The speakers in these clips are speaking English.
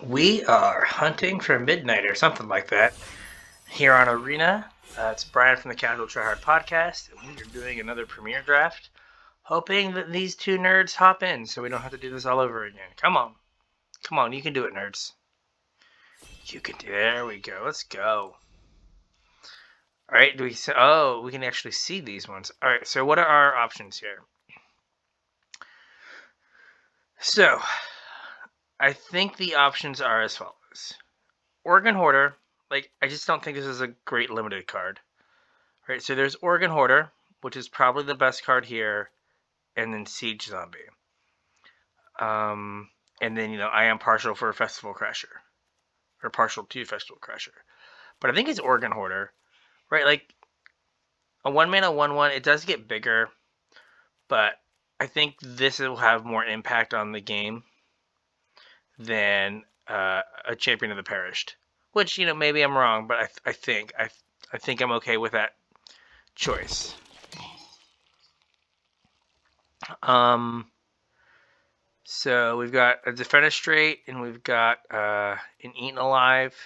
We are hunting for midnight or something like that here on Arena. It's Brian from the Casual Try Hard podcast, and we are doing another premiere draft, hoping that these two nerds hop in so we don't have to do this all over again. Come on, you can do it, nerds. You can do it. There we go. Let's go. All right, do we? Oh, we can actually see these ones. All right, so what are our options here? So, I think the options are as follows. Organ Hoarder, I just don't think this is a great limited card. Right, so there's Organ Hoarder, which is probably the best card here, and then Siege Zombie. And then, I am partial for Festival Crasher. Or partial to Festival Crasher. But I think it's Organ Hoarder. Right, a 1-mana 1/1, it does get bigger, but I think this will have more impact on the game than a Champion of the Perished. Which, maybe I'm wrong, but I think I'm okay with that choice. So we've got a Defenestrate, and we've got an Eaten Alive.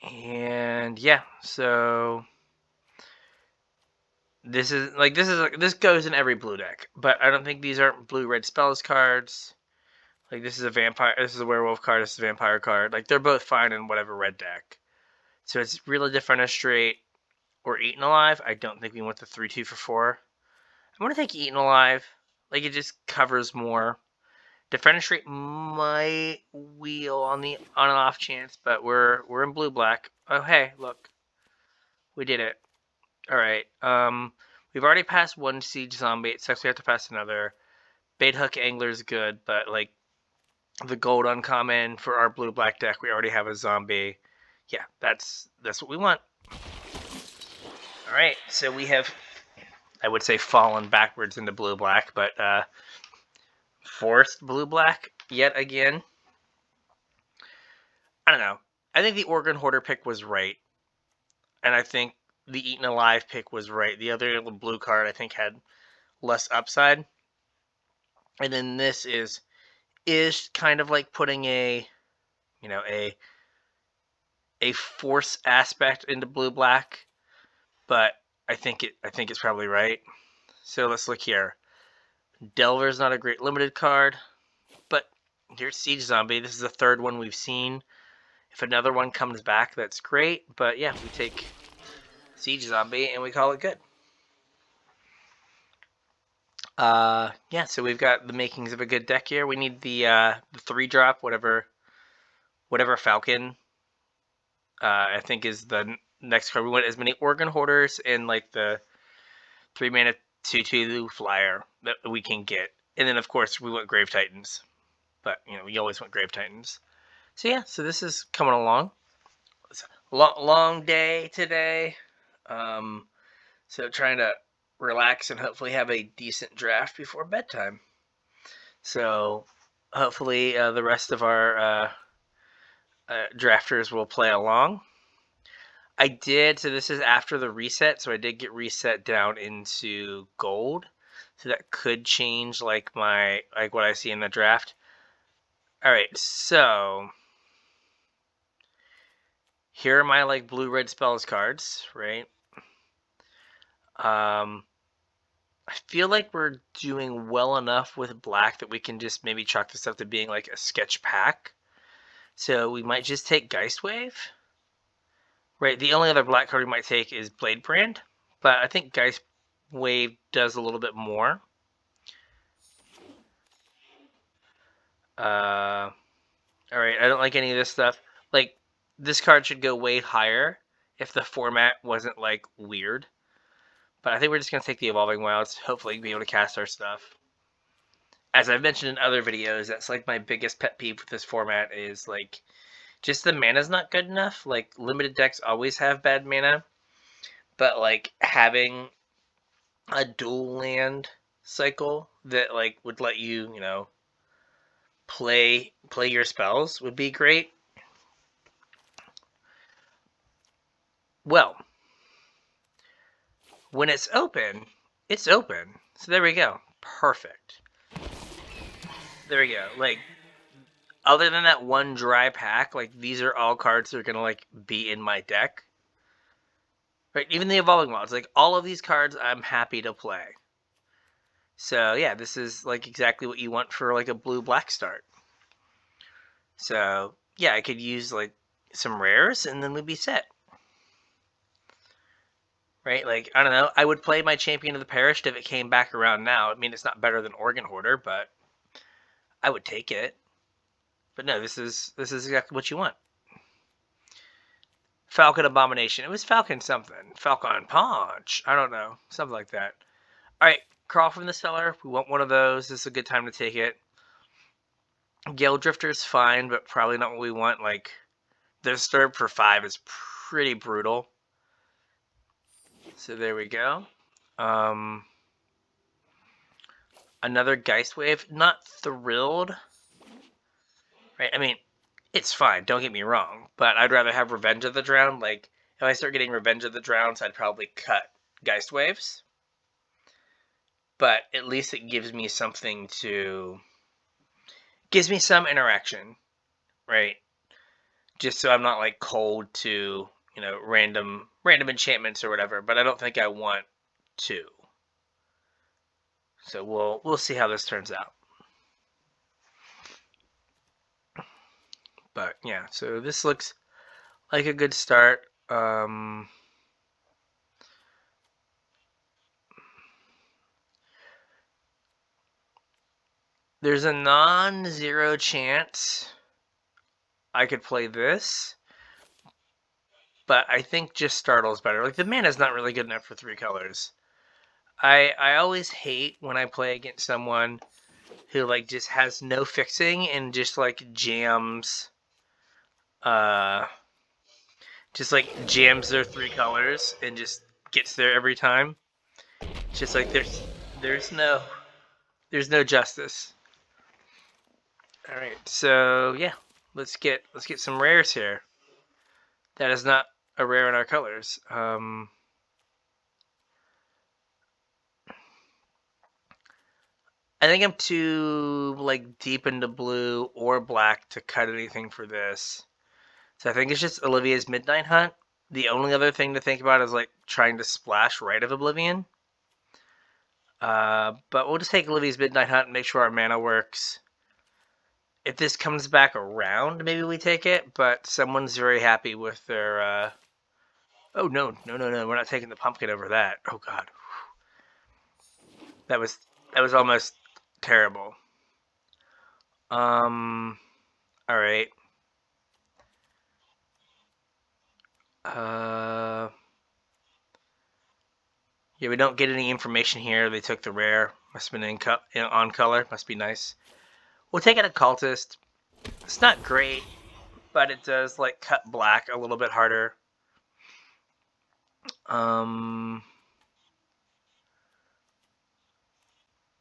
And yeah, so this goes in every blue deck, but I don't think these aren't blue-red spells cards. This is a vampire, this is a werewolf card, this is a vampire card. They're both fine in whatever red deck. So it's really Defenestrate or Eaten Alive. I don't think we want the 3/2 for 4. I'm gonna take Eaten Alive. It just covers more. Defenestrate might wheel on an off chance, but we're in blue-black. Oh hey, look, we did it. All right. We've already passed one Siege Zombie. It sucks we have to pass another. Bait Hook Angler's good, but the gold uncommon for our blue-black deck, we already have a zombie. Yeah, that's what we want. All right, so we have, I would say, fallen backwards into blue-black, but forced blue-black yet again. I don't know. I think the Organ Hoarder pick was right, and I think the Eaten Alive pick was right. The other blue card, I think, had less upside. And then this is kind of like putting a force aspect into blue-black, but I think it's probably right. So let's look here. Delver's not a great limited card, but here's Siege Zombie. This is the third one we've seen. If another one comes back, that's great. But yeah, we take Siege Zombie and we call it good. Yeah, so we've got the makings of a good deck here. We need the 3-drop, whatever Falcon I think is the next card. We want as many Organ Hoarders and the 3-mana 2/2 flyer that we can get. And then of course we want Grave Titans. But we always want Grave Titans. So yeah, so this is coming along. It's a long day today. So trying to relax and hopefully have a decent draft before bedtime. So hopefully the rest of our drafters will play along. I did, so this is after the reset, so I did get reset down into gold. So that could change what I see in the draft. Alright, so here are my blue-red spells cards, right? I feel like we're doing well enough with black that we can just maybe chalk this up to being a sketch pack. So we might just take Geistwave. Right, the only other black card we might take is Bladebrand, but I think Geistwave does a little bit more. Alright, I don't like any of this stuff. This card should go way higher if the format wasn't, weird. But I think we're just going to take the Evolving Wilds, hopefully be able to cast our stuff. As I've mentioned in other videos, that's my biggest pet peeve with this format is just the mana's not good enough. Limited decks always have bad mana, but having a dual land cycle that would let you play your spells would be great. Well, when it's open, it's open. So there we go. Perfect. There we go. other than that one dry pack, like, these are all cards that are going to, like, be in my deck. Right? Even the Evolving Wilds. Like, all of these cards I'm happy to play. So, yeah, this is, like, exactly what you want for, like, a blue-black start. So, yeah, I could use, like, some rares, and then we'd be set. Right? Like, I don't know. I would play my Champion of the Perished if it came back around now. I mean, it's not better than Organ Hoarder, but I would take it. But no, this is exactly what you want. Falcon Abomination. It was Falcon something. Falcon Punch. I don't know. Something like that. Alright, Crawl from the Cellar. We want one of those. This is a good time to take it. Gale Drifter's fine, but probably not what we want. Like, the Disturb for 5 is pretty brutal. So there we go. Another Geist Wave. Not thrilled. Right? I mean, it's fine. Don't get me wrong. But I'd rather have Revenge of the Drowned. Like, if I start getting Revenge of the Drowned, I'd probably cut Geist Waves. But at least it gives me something to... gives me some interaction. Right? Just so I'm not, like, cold to, you know, random enchantments or whatever. But I don't think I want to. So we'll see how this turns out. But yeah, so this looks like a good start. There's a non-zero chance I could play this, but I think just Startle's better. Like, the mana's not really good enough for 3 colors. I always hate when I play against someone who, like, just has no fixing and just, like, jams their 3 colors and just gets there every time. It's just like there's no justice. All right, so yeah, let's get some rares here. That is not a rare in our colors. I think I'm too, like, deep into blue or black to cut anything for this. So I think it's just Olivia's Midnight Hunt. The only other thing to think about is, like, trying to splash Rite of Oblivion. But we'll just take Olivia's Midnight Hunt and make sure our mana works. If this comes back around, maybe we take it, but someone's very happy with their, Oh, no, we're not taking the pumpkin over that. Oh, God. That was almost terrible. Alright. Yeah, we don't get any information here. They took the rare. Must have been on color. Must be nice. We'll take it a Cultist. It's not great, but it does, like, cut black a little bit harder.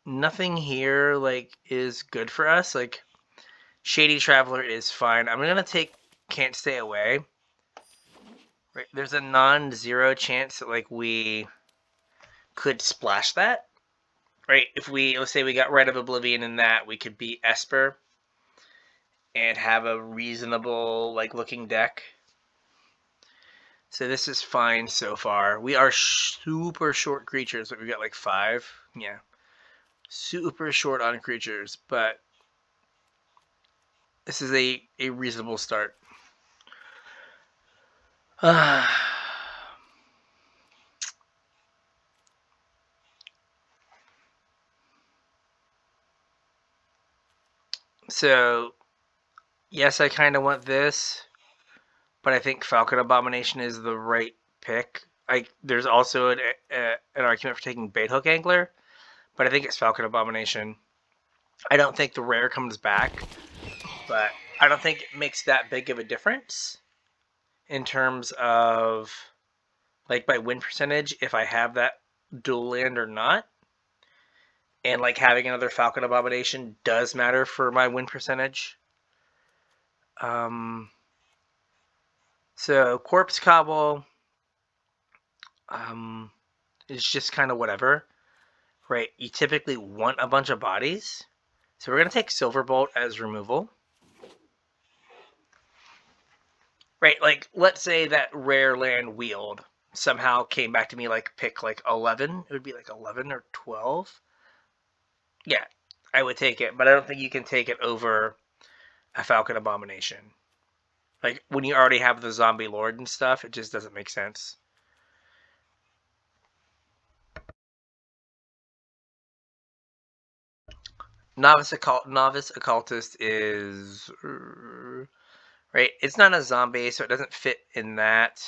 Nothing here, like, is good for us. Like, Shady Traveler is fine. I'm gonna take Can't Stay Away. Right, there's a non-zero chance that, like, we could splash that. Right, if let's say we got Rite of Oblivion in that, we could beat Esper and have a reasonable, like, looking deck. So this is fine so far. We are super short creatures, but we got like 5. Yeah. Super short on creatures, but this is a reasonable start. So, yes, I kind of want this, but I think Falcon Abomination is the right pick. There's also an argument for taking Baithook Angler, but I think it's Falcon Abomination. I don't think the rare comes back, but I don't think it makes that big of a difference in terms of, like, my win percentage if I have that dual land or not. And, like, having another Falcon Abomination does matter for my win percentage. So Corpse Cobble is just kind of whatever, right? You typically want a bunch of bodies. So we're going to take Silverbolt as removal. Right, like, let's say that rare land Wield somehow came back to me like pick like 11. It would be like 11 or 12. Yeah, I would take it, but I don't think you can take it over a Falcon Abomination. Like, when you already have the Zombie Lord and stuff, it just doesn't make sense. Novice Occultist is... Right, it's not a zombie, so it doesn't fit in that.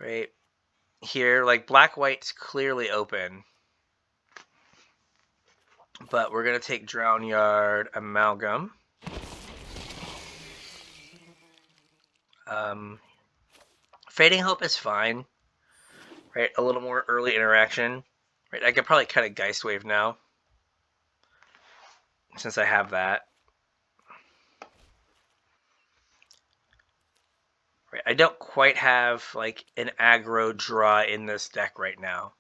Right, here, like, Black-White's clearly open. But we're going to take Drown Yard Amalgam. Fading Hope is fine. Right, a little more early interaction. Right, I could probably cut a Geist Wave now, since I have that. Right, I don't quite have like an aggro draw in this deck right now,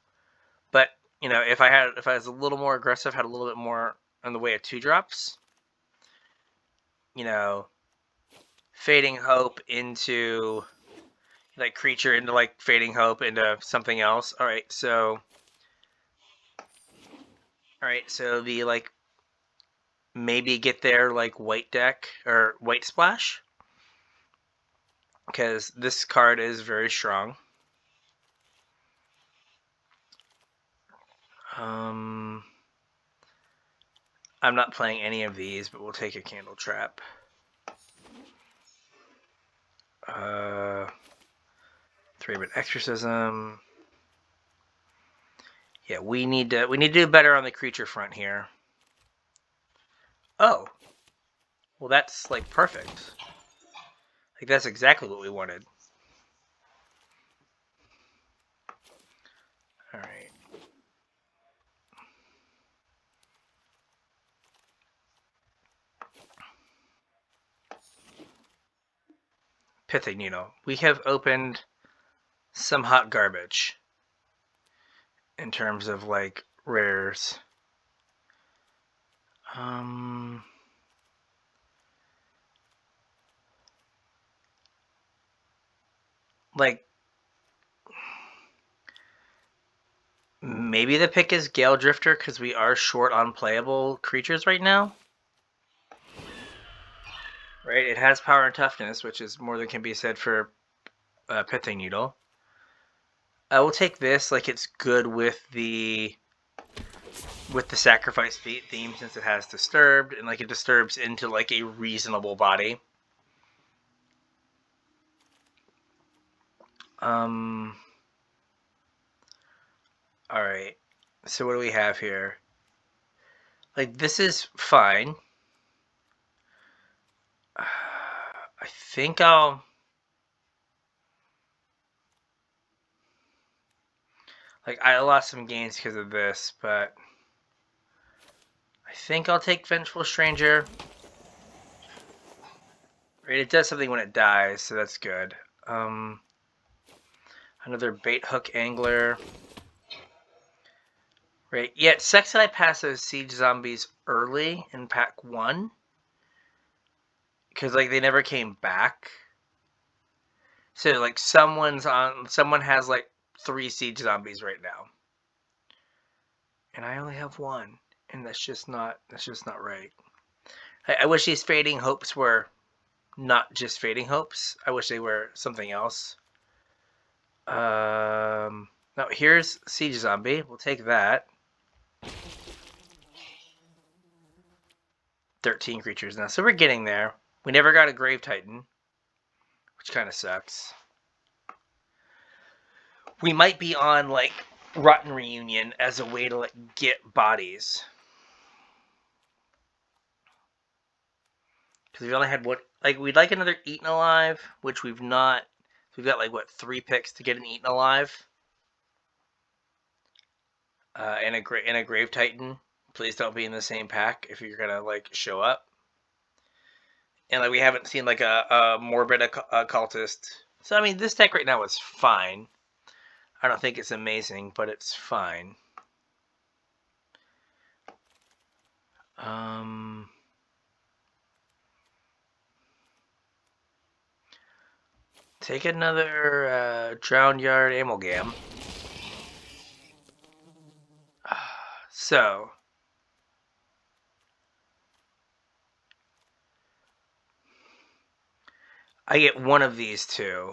but you know, if I was a little more aggressive, had a little bit more on the way of 2-drops, you know, Fading Hope into like creature into like Fading Hope into something else. All right, so the like maybe get there like white deck or white splash, because this card is very strong. I'm not playing any of these, but we'll take a Candle Trap. Three-bit Exorcism. Yeah, we need to do better on the creature front here. Oh, well, that's like perfect. Like, that's exactly what we wanted. All right. Pithing Needle. We have opened some hot garbage in terms of like rares. Like, maybe the pick is Gale Drifter because we are short on playable creatures right now. Right, it has power and toughness, which is more than can be said for Pithing Needle. I will take this, like, it's good with the sacrifice theme, since it has disturbed, and like it disturbs into like a reasonable body. All right, so what do we have here? Like, this is fine. I think I lost some gains because of this, but I think I'll take Vengeful Stranger. Right, it does something when it dies, so that's good. Another Bait Hook Angler. Right, yeah, Sex and I pass those Siege Zombies early in pack 1. Because, like, they never came back. So, like, someone has, like, 3 Siege Zombies right now. And I only have 1. And that's just not right. I wish these Fading Hopes were not just Fading Hopes. I wish they were something else. Now, here's Siege Zombie. We'll take that. 13 creatures now. So we're getting there. We never got a Grave Titan, which kind of sucks. We might be on, like, Rotten Reunion as a way to, like, get bodies. Because we've only had we'd like another Eaten Alive, which we've not. We've got, like, what, 3 picks to get an Eaten Alive? And a Grave Titan. Please don't be in the same pack if you're gonna, like, show up. And, like, we haven't seen, like, a Morbid Occultist. So, I mean, this deck right now is fine. I don't think it's amazing, but it's fine. Take another Drowned Yard Amalgam. So, I get one of these two.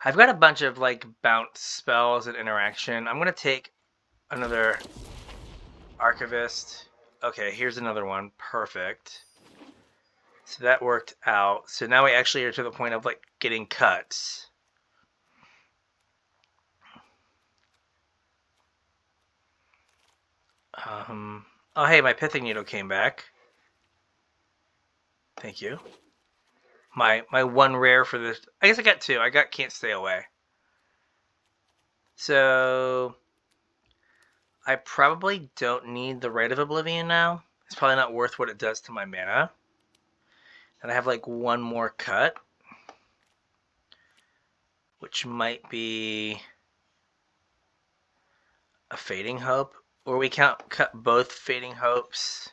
I've got a bunch of like bounce spells and interaction. I'm gonna take another Archivist. Okay, here's another one. Perfect. So that worked out. So now we actually are to the point of like getting cuts. Oh hey, my Pithing Needle came back. Thank you. My one rare for this. I guess I got two. I got Can't Stay Away. So I probably don't need the Rite of Oblivion now. It's probably not worth what it does to my mana. And I have like one more cut, which might be a Fading Hope. Or we cut both Fading Hopes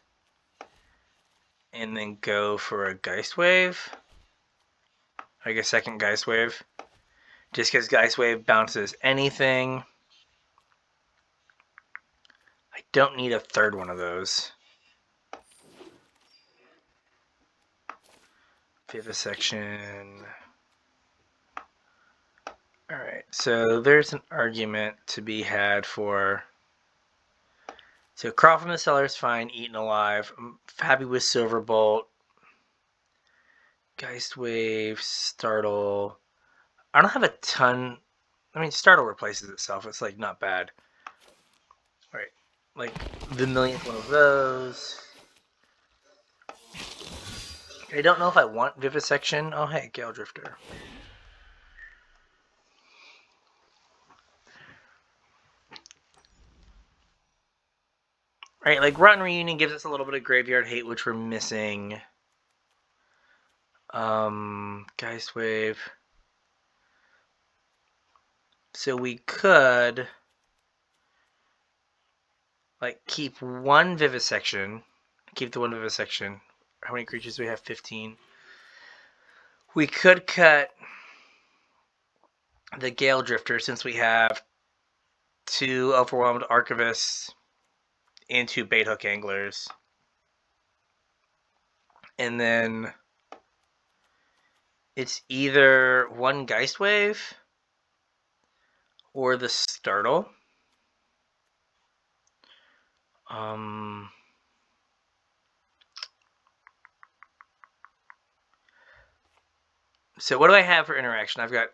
and then go for a Geist Wave. Like a second Geist Wave. Just because Geist Wave bounces anything. I don't need a third one of those. Vivisection. Alright, so there's an argument to be had for... So Crawl from the Cellar is fine, Eaten Alive. I'm happy with Silverbolt. Geist Wave, Startle. I don't have a ton... I mean, Startle replaces itself. It's like not bad. Alright, like the millionth one of those. I don't know if I want Vivisection. Oh hey, Gale Drifter. Right, like Rotten Reunion gives us a little bit of graveyard hate, which we're missing. Geist Wave. So we could like keep one Vivisection. Keep the one Vivisection. How many creatures do we have? 15. We could cut the Gale Drifter since we have 2 Overwhelmed Archivists and 2 Bait Hook Anglers. And then it's either one Geist Wave or the Startle. So what do I have for interaction? I've got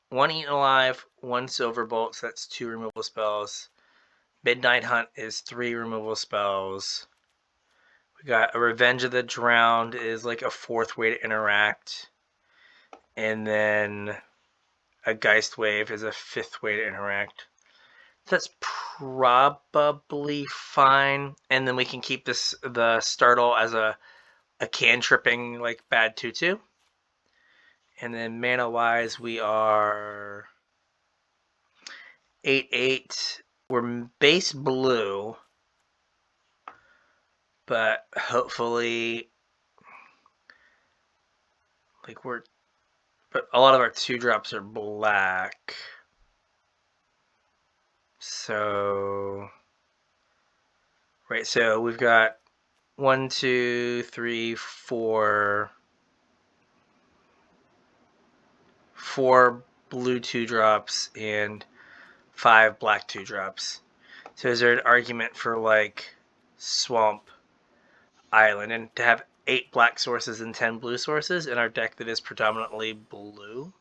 1 Eaten Alive, 1 Silverbolt, so that's 2 removal spells. Midnight Hunt is 3 removal spells. We got a Revenge of the Drowned is like a 4th way to interact. And then a Geist Wave is a 5th way to interact. That's probably fine. And then we can keep the Startle as a cantripping like bad 2/2. And then mana wise we are 8/8. We're base blue, but hopefully like but a lot of our 2-drops are black. So right, so we've got 1, 2, 3, 4 blue 2-drops and 5 black 2-drops. So is there an argument for like Swamp Island and to have 8 black sources and 10 blue sources in our deck that is predominantly blue?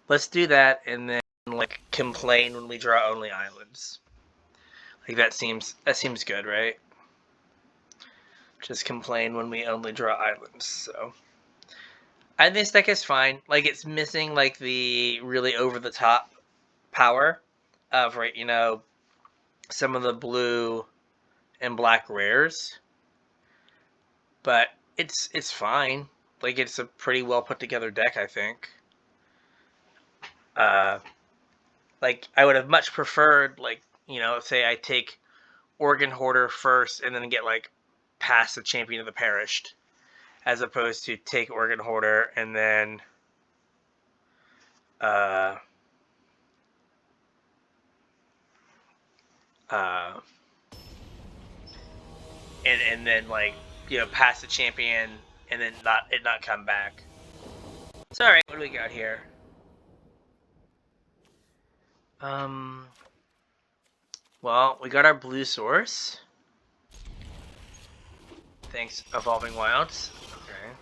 Let's do that and then like complain when we draw only islands. Like that seems good, right? Just complain when we only draw islands. So and this deck is fine. Like it's missing like the really over the top power of right, you know, some of the blue and black rares. But it's fine. Like it's a pretty well put together deck, I think. Like I would have much preferred like, you know, say I take Organ Hoarder first and then get like past the Champion of the Perished, as opposed to take Organ Hoarder and then uh, uh, and then like pass the champion and then not come back. So all right, what do we got here? Well, we got our blue source. Thanks, Evolving Wilds. Okay.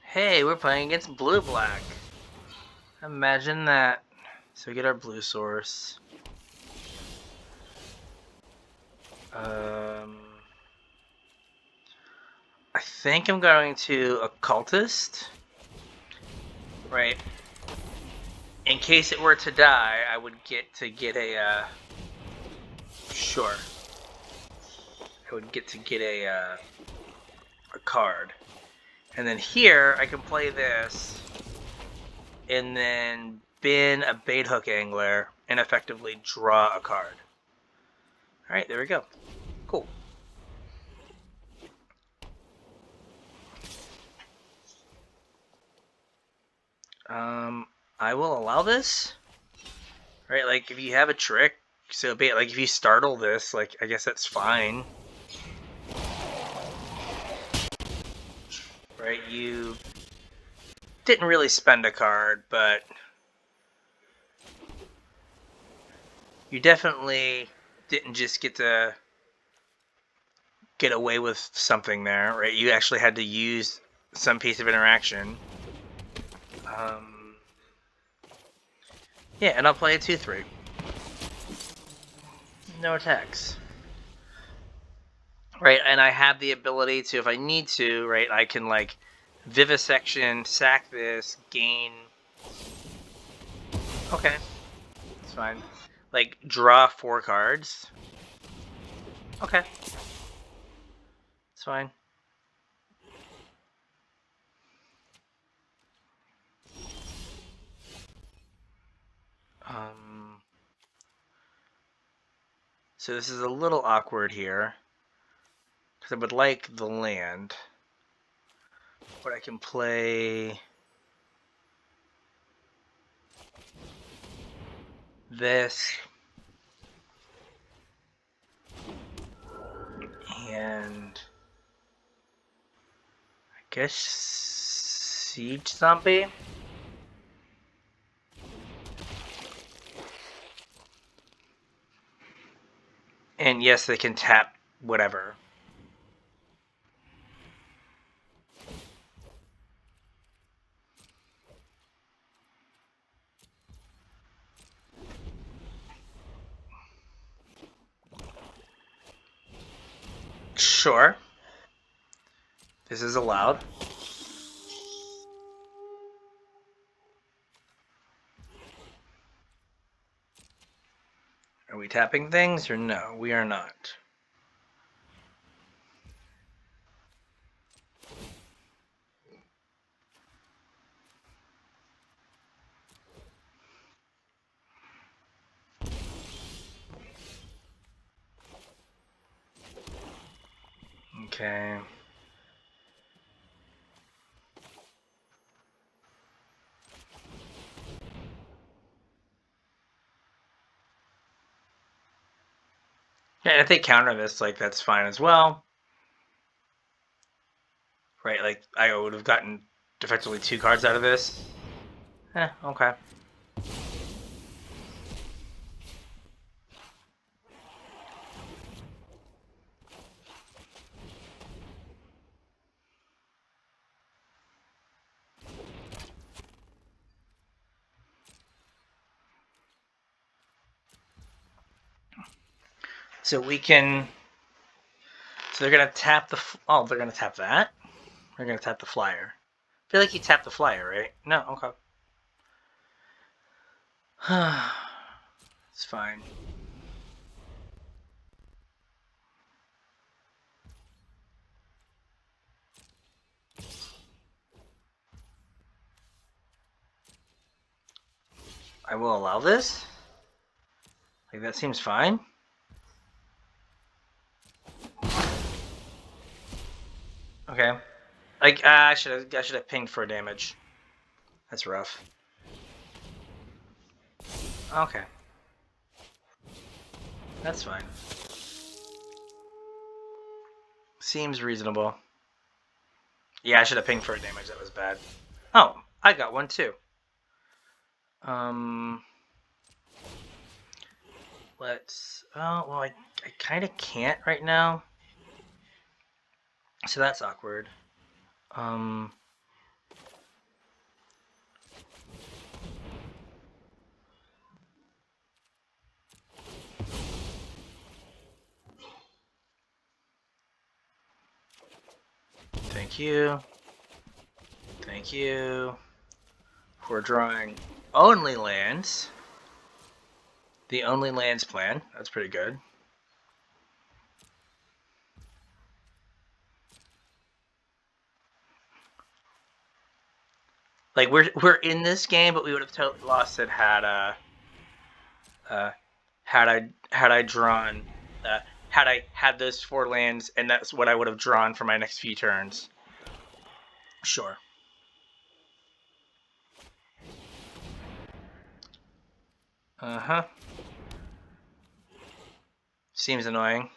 Hey, we're playing against blue-black. Imagine that. So we get our blue source. I think I'm going to Occultist. Right. In case it were to die, I would get a, sure. I would get a card. And then here, I can play this, and then bin a bait hook angler, and effectively draw a card. Alright, there we go. Cool. I will allow this. Right, like, if you have a trick, so be it, like, if you startle this, like, I guess that's fine. Right, you didn't really spend a card, but you definitely didn't just get to get away with something there, right? You actually had to use some piece of interaction. Yeah, and I'll play a 2/3. No attacks. Right, and I have the ability to, if I need to, right, I can, like, Vivisection, sack this, gain... Okay. It's fine. Like, draw 4 cards. Okay. It's fine. So this is a little awkward here, because I would like the land, but I can play this, and I guess Siege Zombie? And yes, they can tap whatever. Sure. This is allowed. Are we tapping things or no? We are not. Okay. Yeah, if they counter this, like, that's fine as well. Right, like, I would have gotten effectively 2 cards out of this. Okay. So we can... So they're going to tap the... Oh, they're going to tap that? They're going to tap the flyer. I feel like you tapped the flyer, right? No, okay. It's fine. I will allow this. Like, that seems fine. Okay. Like I should have pinged for damage. That's rough. Okay. That's fine. Seems reasonable. Yeah, I should have pinged for damage. That was bad. Oh, I got one too. Let's. Oh, well, I kind of can't right now. So that's awkward. Thank you. Thank you. We're drawing only lands. The only lands plan. That's pretty good. Like we're in this game, but we would have totally lost it had I drawn had I had those 4 lands, and that's what I would have drawn for my next few turns. Sure. Uh-huh. Seems annoying.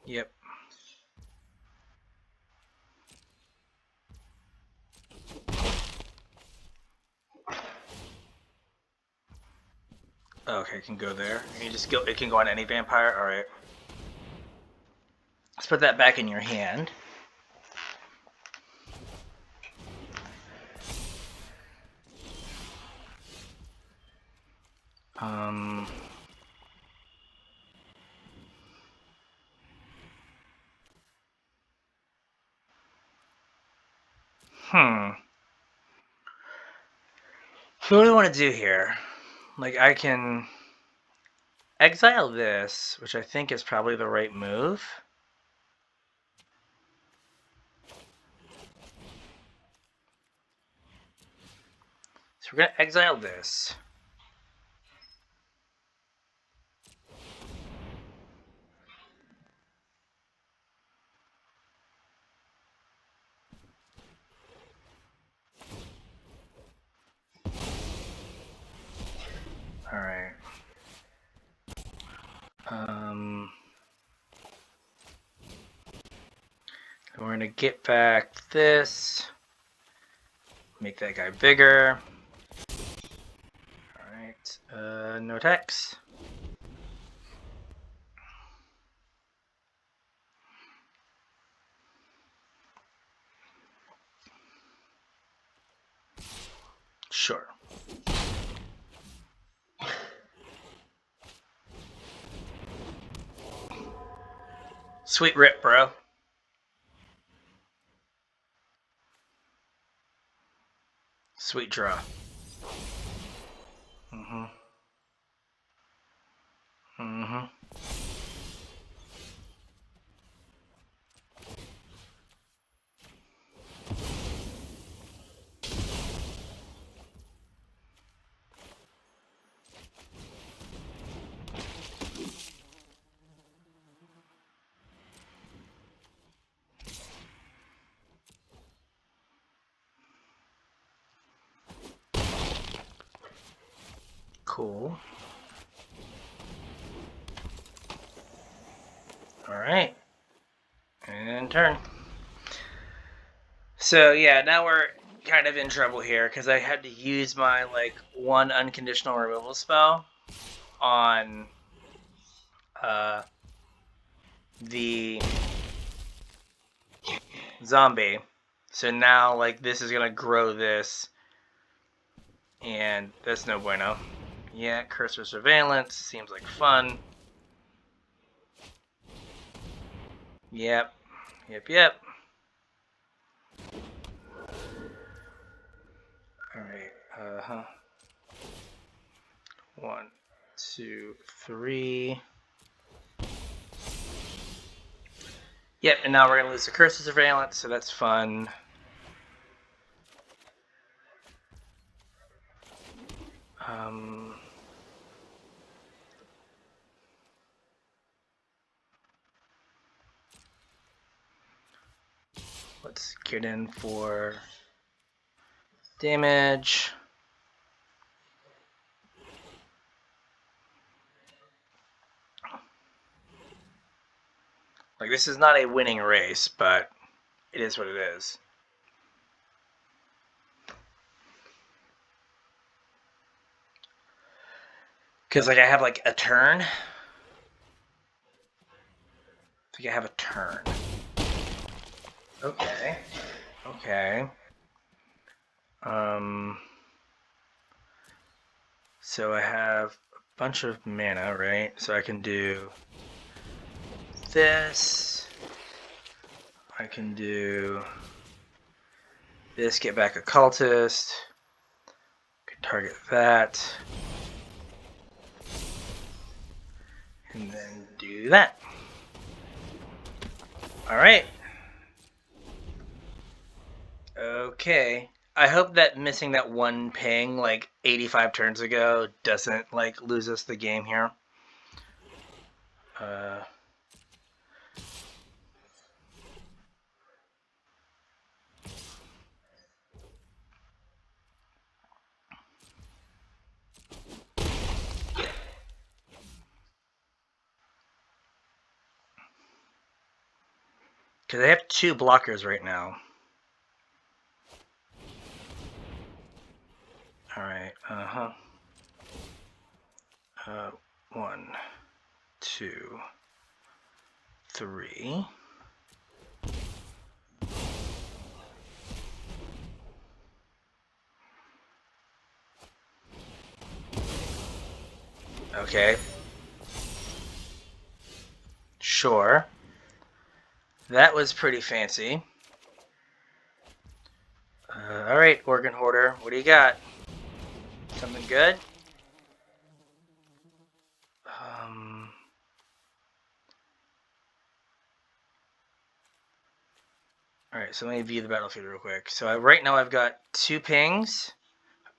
Yep. Okay, it can go there. You just go. It can go on any vampire. All right. Let's put that back in your hand. So what do I want to do here? Like, I can exile this, which I think is probably the right move. So we're going to exile this. All right. We're going to get back this. Make that guy bigger. All right. No attacks. Sure. Sweet rip, bro. Sweet draw. Mm-hmm. Mm-hmm. Cool. All right. And turn. So yeah, now we're kind of in trouble here because I had to use my like 1 unconditional removal spell on the zombie. So now like this is gonna grow this, and that's no bueno. Yeah, cursor surveillance seems like fun. Yep. Alright, 1, 2, 3. Yep, and now we're gonna lose the cursor surveillance, so that's fun. Let's get in for damage. Like, this is not a winning race, but it is what it is. Because, like, I have, like, a turn. I think I have a turn. Okay. Okay. So I have a bunch of mana, right? So I can do this. I can do this, get back a cultist. Can target that. And then do that. Alright. Okay. I hope that missing that one ping like 85 turns ago doesn't like lose us the game here. Because I have 2 blockers right now. Alright, 1, 2, 3. Okay. Sure. That was pretty fancy. Alright, Organ Hoarder, what do you got? Something good? Alright, so let me view the battlefield real quick. So right now I've got 2 pings.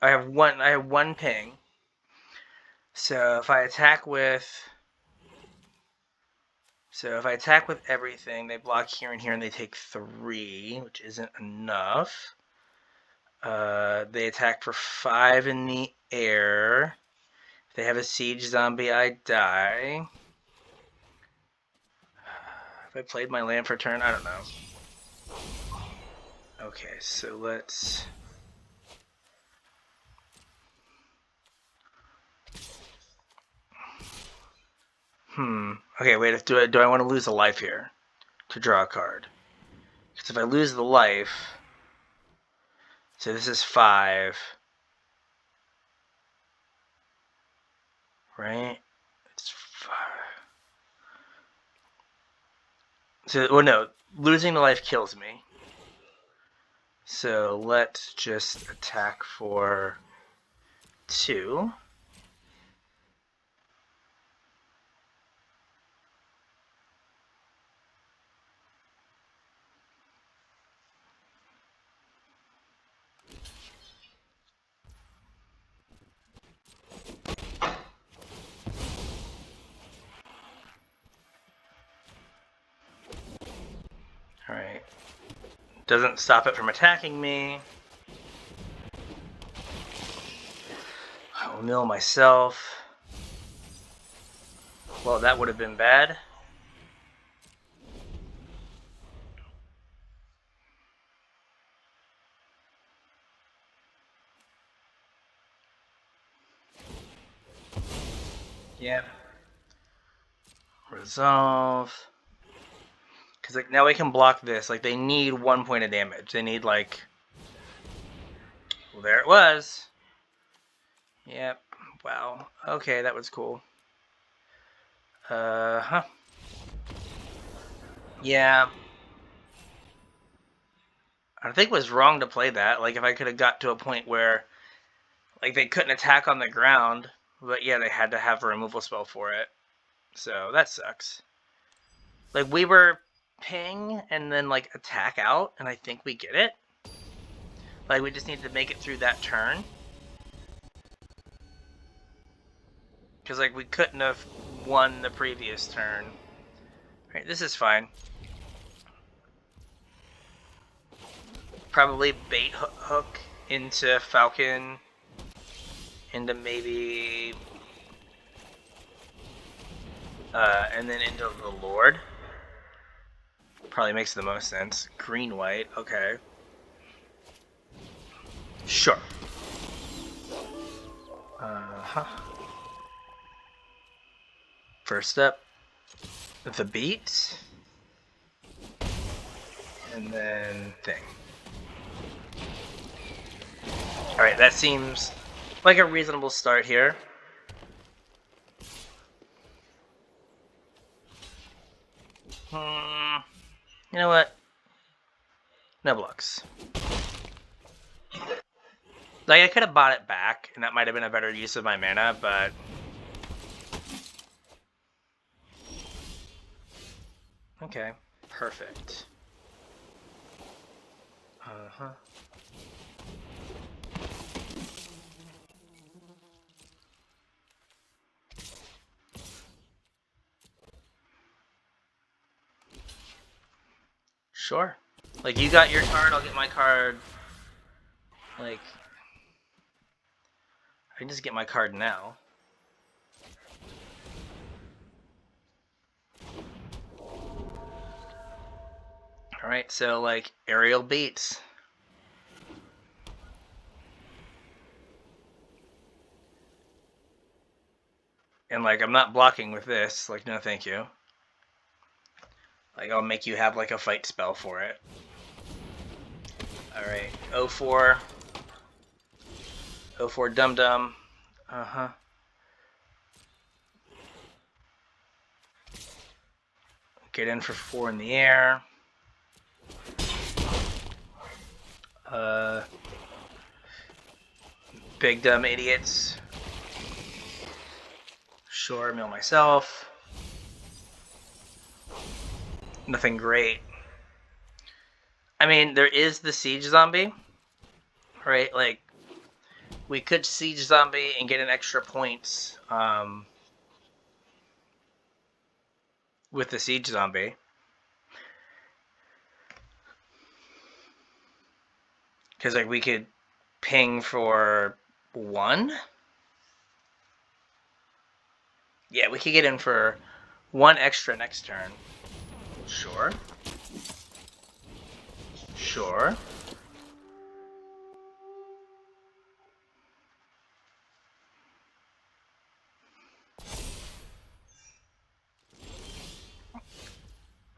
I have one ping. So if I attack with everything, they block here and here and they take 3, which isn't enough. They attack for 5 in the air. If they have a siege zombie, I die. Have I played my land for turn? I don't know. Okay, so let's... Okay, wait, do I want to lose a life here to draw a card? Because if I lose the life... So this is 5. Right? It's 5. So, well, no, losing the life kills me. So let's just attack for 2. Alright. Doesn't stop it from attacking me. I will mill myself. Well, that would have been bad. Yeah. Resolve. Because like now we can block this. Like they need 1 point of damage. They need like... Well, there it was. Yep. Wow. Okay, that was cool. Yeah. I think it was wrong to play that. Like if I could have got to a point where like they couldn't attack on the ground, but yeah, they had to have a removal spell for it. So that sucks. Like we were ping and then like attack out, and I think we get it. Like we just need to make it through that turn. Because like we couldn't have won the previous turn. Right, this is fine. Probably bait hook into Falcon, into maybe, and then into the Lord. Probably makes the most sense. Green white, okay. Sure. First up, the beat, and then thing. Alright, that seems like a reasonable start here. You know what? No blocks. Like, I could have bought it back, and that might have been a better use of my mana, but... Okay, perfect. Sure. Like, you got your card, I'll get my card. Like, I can just get my card now. Alright, so, like, aerial beats. And, like, I'm not blocking with this. Like, no thank you. Like, I'll make you have, like, a fight spell for it. Alright, 04. 04 Dum Dum. Get in for 4 in the air. Big dumb idiots. Sure, mill myself. Nothing great. I mean, there is the siege zombie, right? Like, we could siege zombie and get an extra points with the siege zombie. Because, like, we could ping for 1? Yeah, we could get in for 1 extra next turn. Sure. Sure.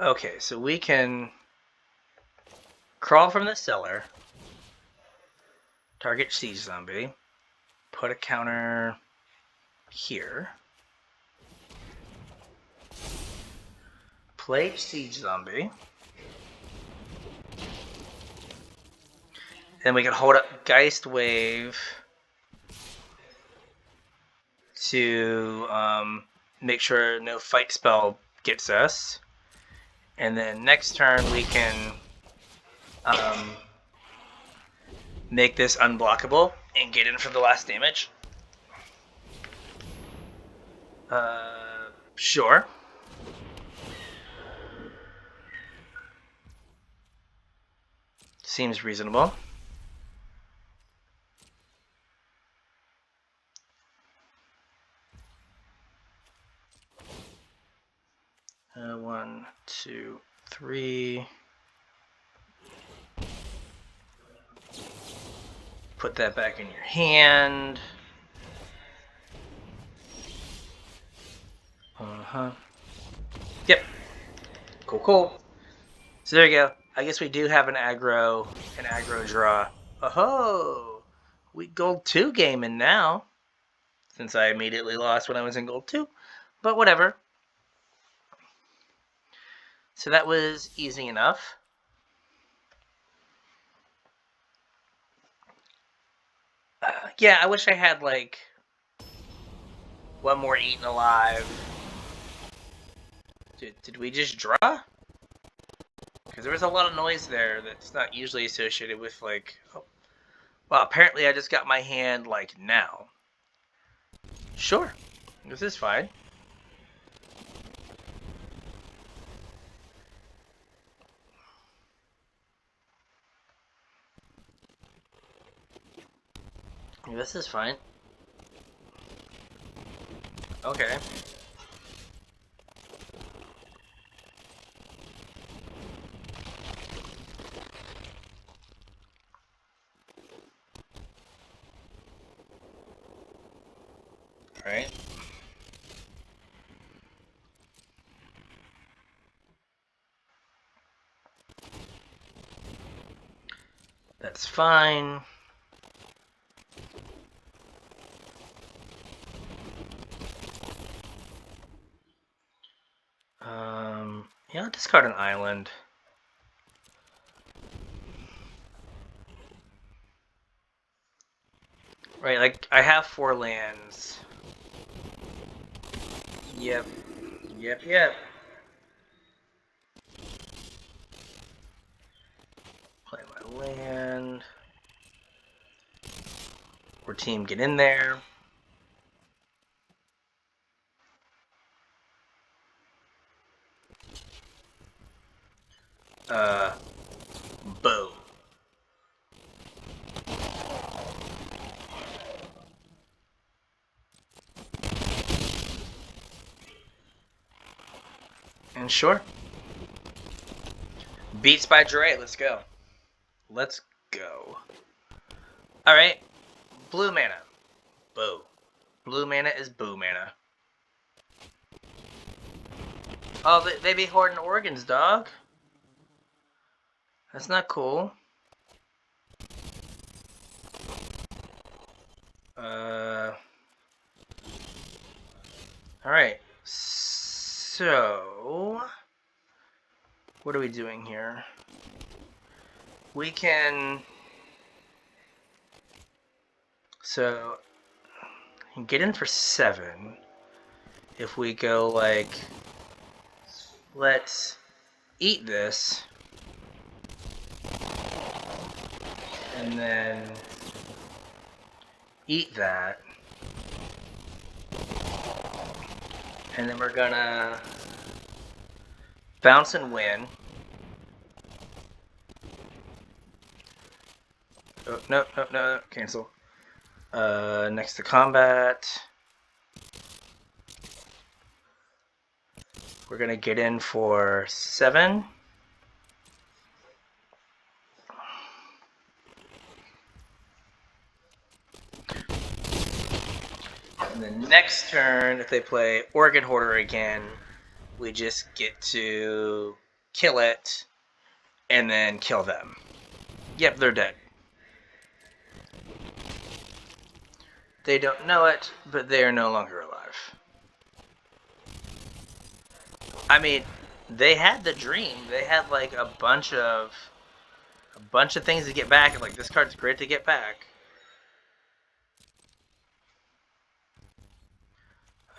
Okay, so we can crawl from the cellar, target siege zombie, put a counter here, play siege zombie, then we can hold up Geist Wave to make sure no fight spell gets us. And then next turn we can make this unblockable and get in for the last damage. Sure. Seems reasonable. One, two, three. Put that back in your hand. Yep. Cool, cool. So there you go. I guess we do have an aggro draw. Oh, we gold 2 gaming now. Since I immediately lost when I was in gold 2. But whatever. So that was easy enough. Yeah, I wish I had, like, 1 more eaten alive. Did we just draw? Because there was a lot of noise there that's not usually associated with, like... Oh. Well, apparently I just got my hand, like, now. Sure. This is fine. This is fine. Okay. Alright. That's fine. Yeah, I'll discard an island. Right, like, I have 4 lands. Yep. Yep. Play my land. Or team, get in there. Boom. And sure. Beats by Dre, let's go. Let's go. Alright. Blue mana. Boo. Blue mana is boo mana. Oh, they be hoarding organs, dog. That's not cool. Alright. So... what are we doing here? We can... so... get in for 7. If we go, like... let's eat this. And then... eat that. And then we're gonna... bounce and win. Oh, no, cancel. Next to combat. We're gonna get in for 7. And the next turn, if they play Organ Hoarder again, we just get to kill it and then kill them. Yep, they're dead. They don't know it, but they are no longer alive. I mean, they had the dream. They had like a bunch of things to get back, and like this card's great to get back.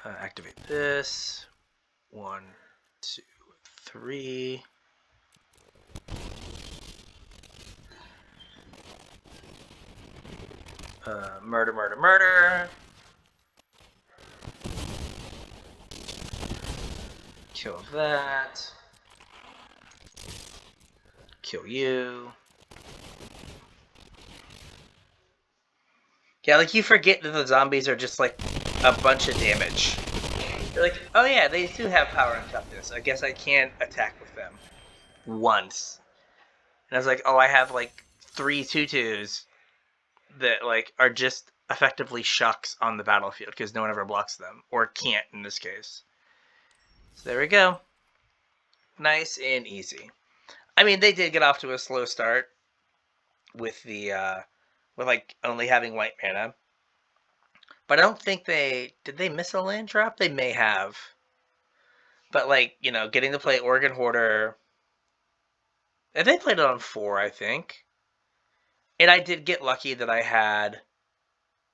Activate this. 1, 2, 3. Murder. Kill that. Kill you. Yeah, like you forget that the zombies are just like a bunch of damage. You're like, oh yeah, they do have power and toughness. I guess I can attack with them once. And I was like, oh, I have like 3 2/2s that like are just effectively shucks on the battlefield because no one ever blocks them, or can't in this case. So there we go. Nice and easy. I mean, they did get off to a slow start with the with like only having white mana. But I don't think did they miss a land drop? They may have. But like, you know, getting to play Organ Hoarder, and they played it on 4, I think. And I did get lucky that I had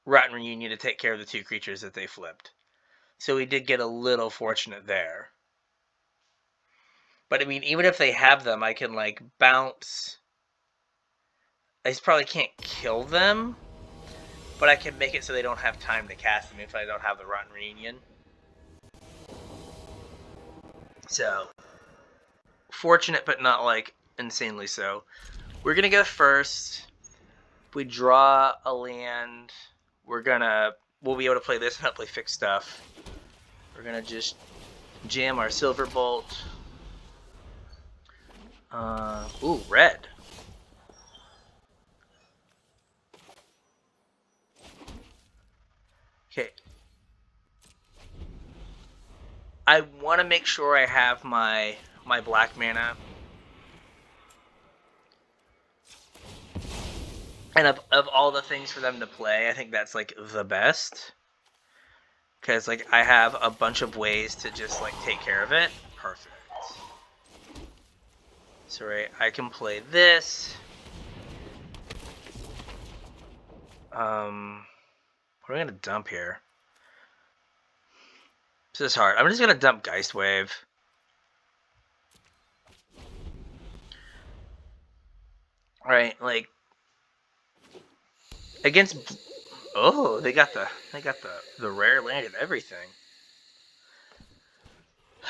Rotten Reunion to take care of the 2 creatures that they flipped. So we did get a little fortunate there. But I mean, even if they have them, I can like bounce. I probably can't kill them, but I can make it so they don't have time to cast them if I don't have the Rotten Reunion. So, fortunate, but not like insanely so. We're gonna go first. We draw a land. we'll be able to play this and hopefully fix stuff. We're gonna just jam our Silver Bolt. Ooh, red. Okay. I want to make sure I have my black mana. And of all the things for them to play, I think that's like the best. Because like I have a bunch of ways to just like take care of it. Perfect. So right, I can play this. What am I gonna dump here? This is hard. I'm just gonna dump Geist Wave. Alright, like against oh, they got the rare land and everything.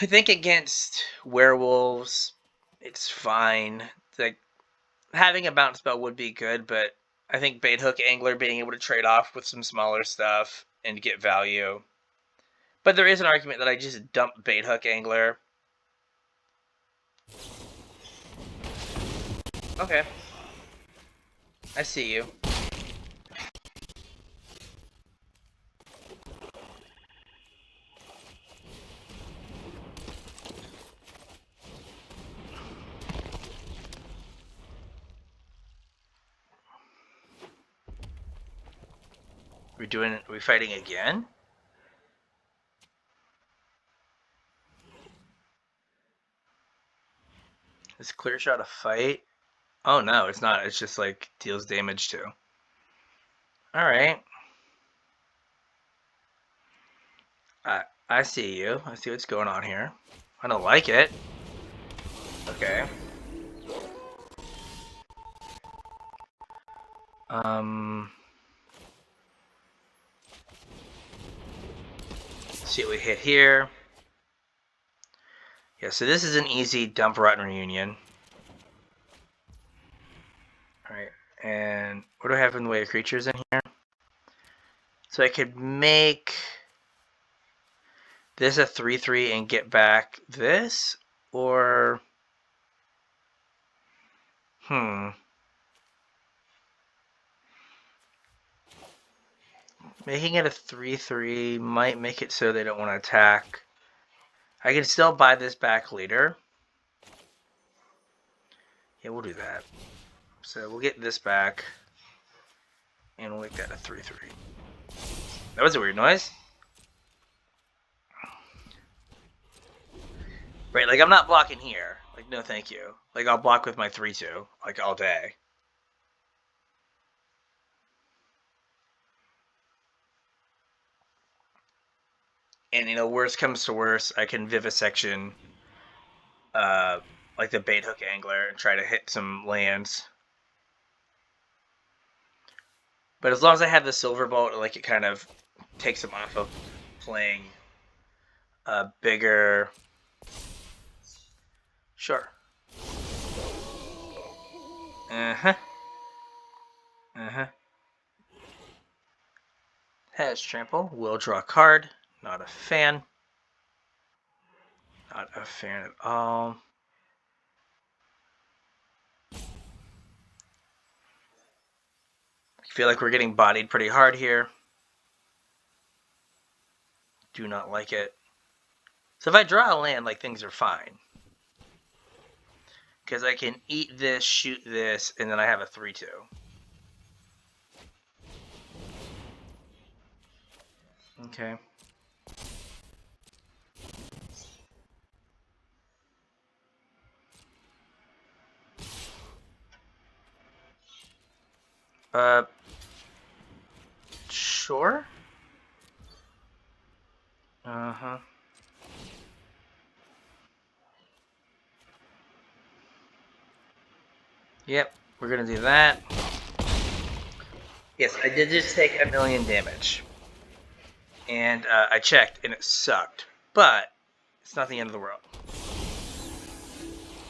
I think against werewolves, it's fine. Like having a bounce spell would be good, but I think Bait Hook Angler being able to trade off with some smaller stuff and get value. But there is an argument that I just dump Bait Hook Angler. Okay. I see you. Are we fighting again? Is Clear Shot a fight? Oh no, it's not. It's just like deals damage too. Alright. I see you. I see what's going on here. I don't like it. Okay. See what we hit here. Yeah, so this is an easy dump Rotten Reunion. Alright, and what do I have in the way of creatures in here? So I could make this a 3/3 and get back this, or making it a 3/3 might make it so they don't want to attack. I can still buy this back later. Yeah, we'll do that. So we'll get this back, and we'll make that a 3/3. That was a weird noise. Right, like I'm not blocking here. Like, no thank you. Like, I'll block with my 3/2, like, all day. And, you know, worst comes to worst, I can Vivisection, like the Bait Hook Angler and try to hit some lands. But as long as I have the Silver Bolt, like, it kind of takes them off of playing a bigger... Sure. Uh-huh. Uh-huh. Has Trample. Will draw a card. Not a fan. Not a fan at all. I feel like we're getting bodied pretty hard here. Do not like it. So if I draw a land, like, things are fine. Because I can eat this, shoot this, and then I have a 3/2. Okay. Sure. Uh-huh. Yep, we're gonna do that. Yes, I did just take 1,000,000 damage. And I checked, and it sucked. But it's not the end of the world.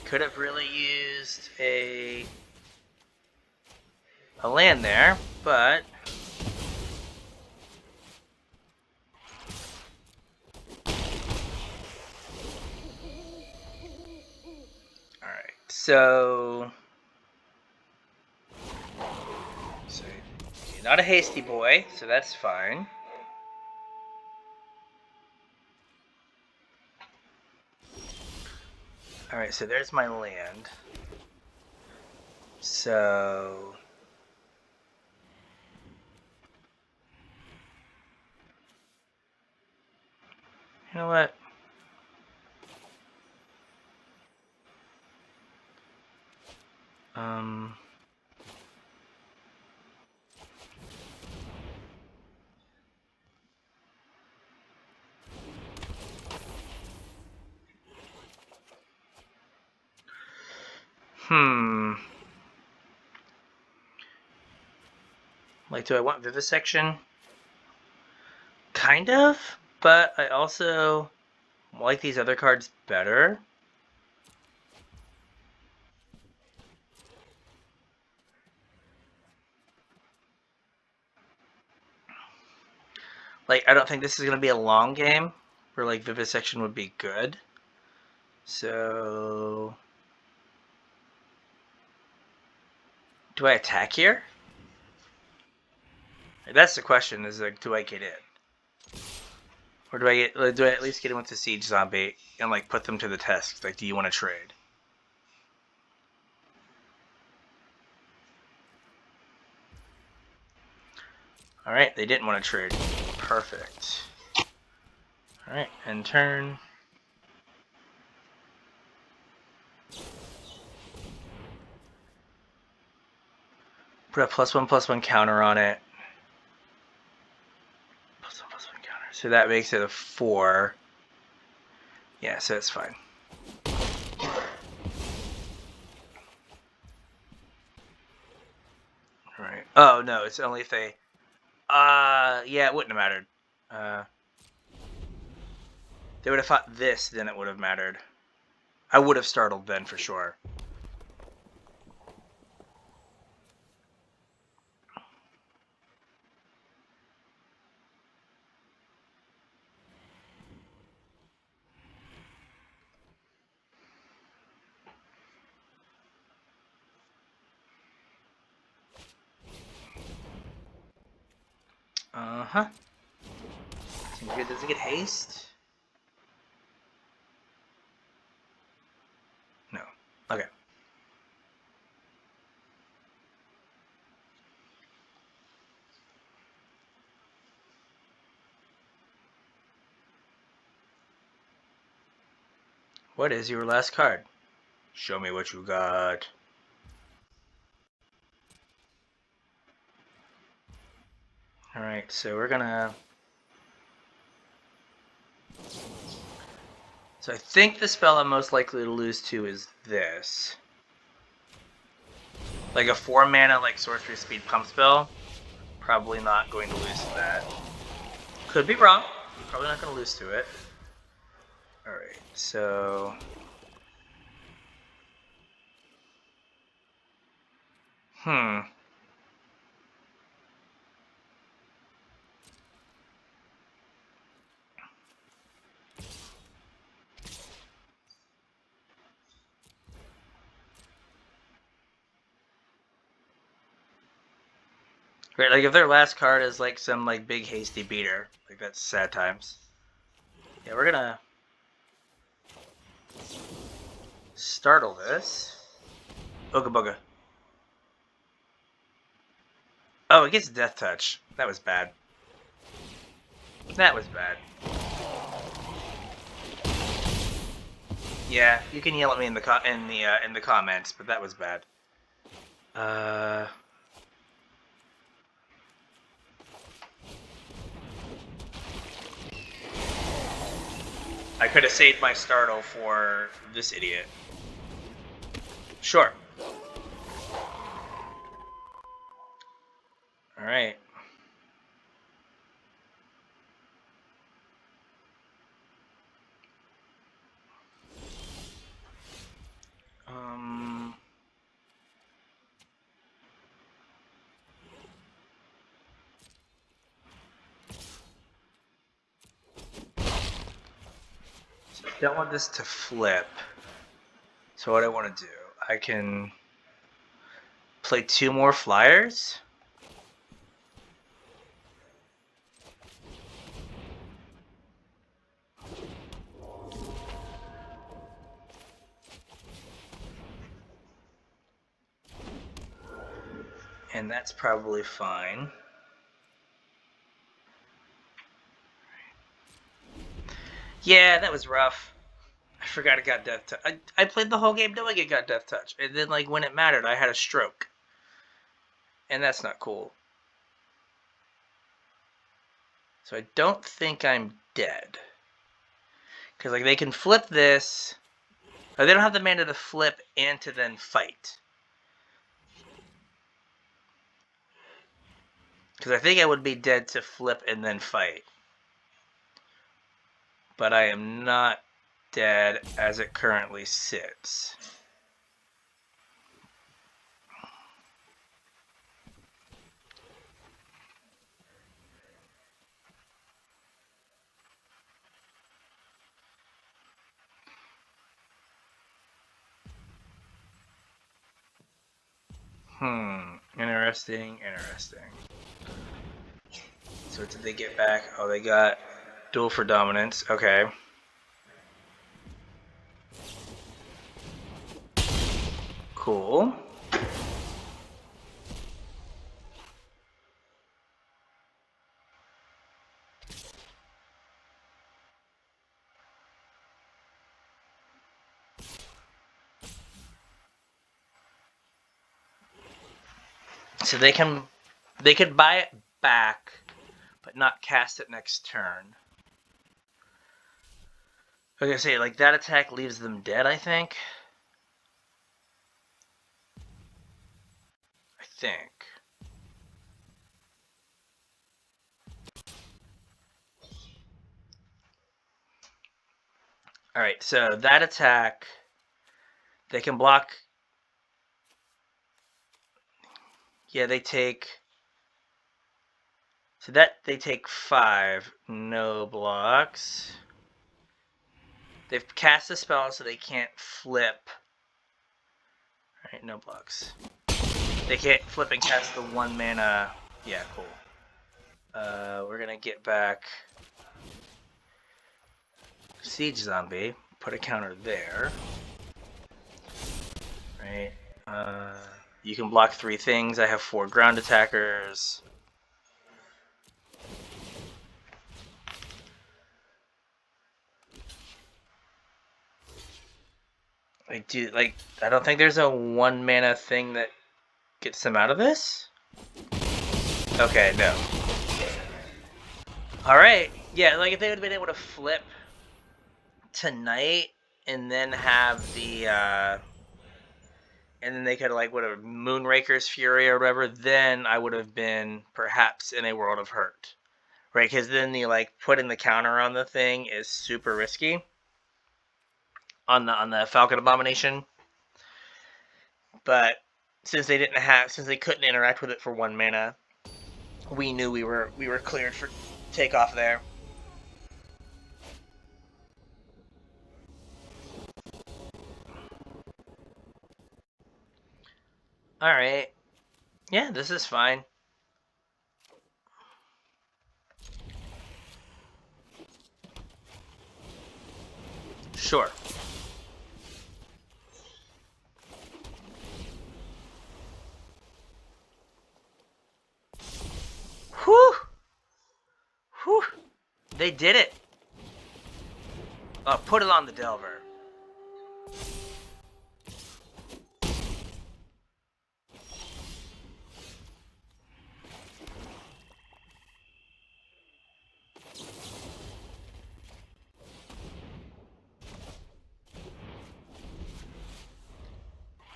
Could have really used a land there, but So you're not a hasty boy, so that's fine. Alright, so there's my land. So you know what? Like, do I want Vivisection? Kind of, but I also like these other cards better. Like, I don't think this is going to be a long game where, like, Vivisection would be good. So do I attack here? That's the question, is like, do I get in? Or do I at least get in with the Siege Zombie and like put them to the test? Like, do you want to trade? Alright, they didn't want to trade. Perfect. Alright, end turn. Put a +1/+1 counter on it. +1/+1 counter. So that makes it a 4. Yeah, so it's fine. Alright. Oh, no, it's only if they... yeah, it wouldn't have mattered. They would have fought this, then it would have mattered. I would have startled then for sure. Uh-huh. Seems good. Does it get haste? No. Okay. What is your last card? Show me what you got. Alright, so we're gonna... So I think the spell I'm most likely to lose to is this. Like a 4 mana like sorcery speed pump spell. Probably not going to lose to that. Could be wrong. Probably not going to lose to it. Alright, so... Great, like if their last card is like some like big hasty beater, like that's sad times. Yeah, we're gonna startle this. Ooga booga. Oh, it gets Death Touch. That was bad. That was bad. Yeah, you can yell at me in the comments, but that was bad. I could have saved my startle for this idiot. Sure. Alright. Don't want this to flip. So what I want to do, I can play 2 more flyers. And that's probably fine. Yeah, that was rough. I forgot it got Death Touch. I played the whole game knowing it got Death Touch. And then, like, when it mattered, I had a stroke. And that's not cool. So I don't think I'm dead. Because, like, they can flip this. Or they don't have the mana to flip and to then fight. Because I think I would be dead to flip and then fight. But I am not dead as it currently sits. Interesting. So what did they get back? Oh, they got Duel for Dominance. Okay. Cool. So they could buy it back, but not cast it next turn. I was gonna say, like, that attack leaves them dead, I think. Alright, so that attack, they can block. Yeah, they take. So that they take 5. No blocks. They've cast a spell, so they can't flip. Alright, no blocks. They can't flip and cast the 1 mana. Yeah, cool. We're gonna get back Siege Zombie. Put a counter there. Right. You can block 3 things. I have 4 ground attackers. I don't think there's a 1 mana thing that gets them out of this. Okay, no. Alright, yeah, like if they would have been able to flip tonight and then have the, and then they could, like, whatever, Moonraker's Fury or whatever, then I would have been perhaps in a world of hurt. Right, because then the, like, putting the counter on the thing is super risky. On the Falcon Abomination. But since they couldn't interact with it for 1 mana, we knew we were cleared for takeoff there. Alright. Yeah, this is fine. Sure. Whew! Whew! They did it! Oh, put it on the Delver.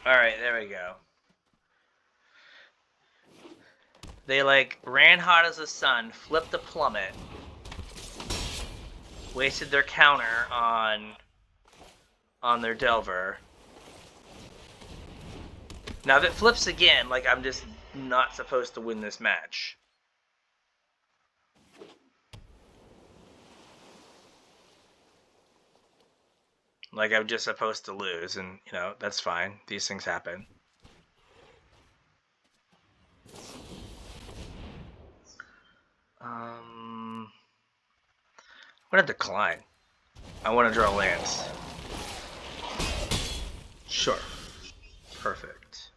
Alright, there we go. They, like, ran hot as the sun, flipped the plummet, wasted their counter on their Delver. Now, if it flips again, like, I'm just not supposed to win this match. Like, I'm just supposed to lose, and, you know, that's fine. These things happen. I'm going to decline. I want to draw lands. Sure. Perfect.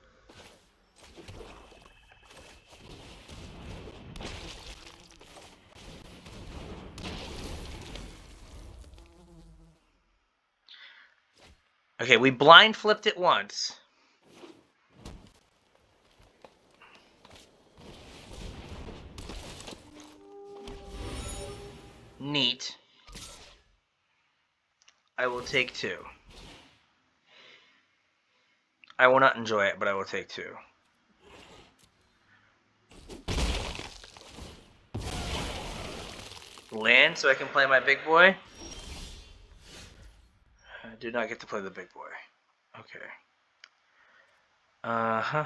Okay, we blind flipped it once. Neat. I will take 2. I will not enjoy it, but I will take 2. Land so I can play my big boy. I do not get to play the big boy. Okay. Uh-huh.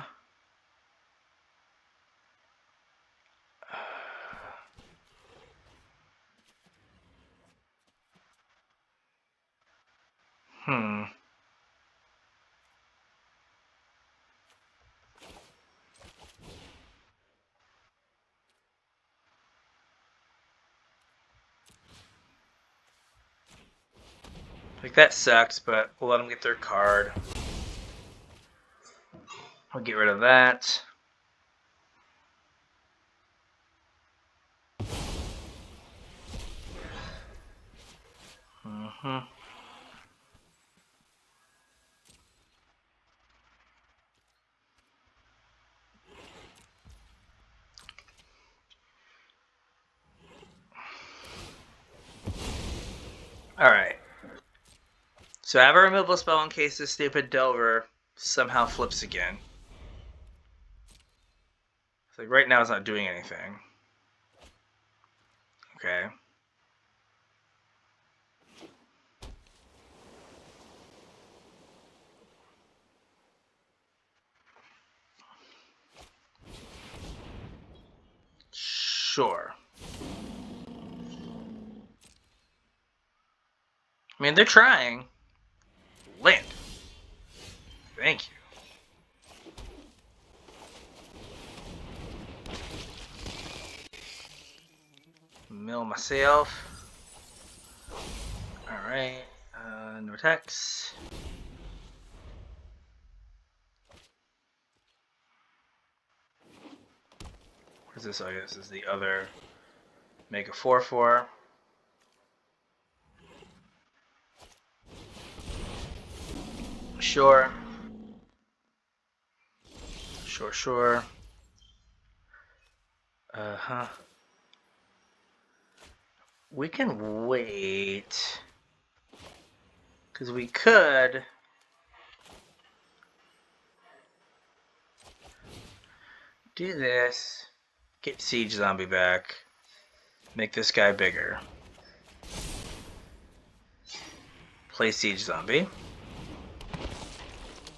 Like, that sucks, but we'll let them get their card. We'll get rid of that. Alright. So I have a removal spell in case this stupid Delver somehow flips again. It's like, right now it's not doing anything. Okay. Sure. I mean, they're trying. Land. Thank you. Mill myself. Alright. No attacks. Where's this? Oh, yeah, this is the other. Make a 4/4. Sure. Sure. Uh-huh. We can wait. Because we could do this. Get Siege Zombie back. Make this guy bigger. Play Siege Zombie.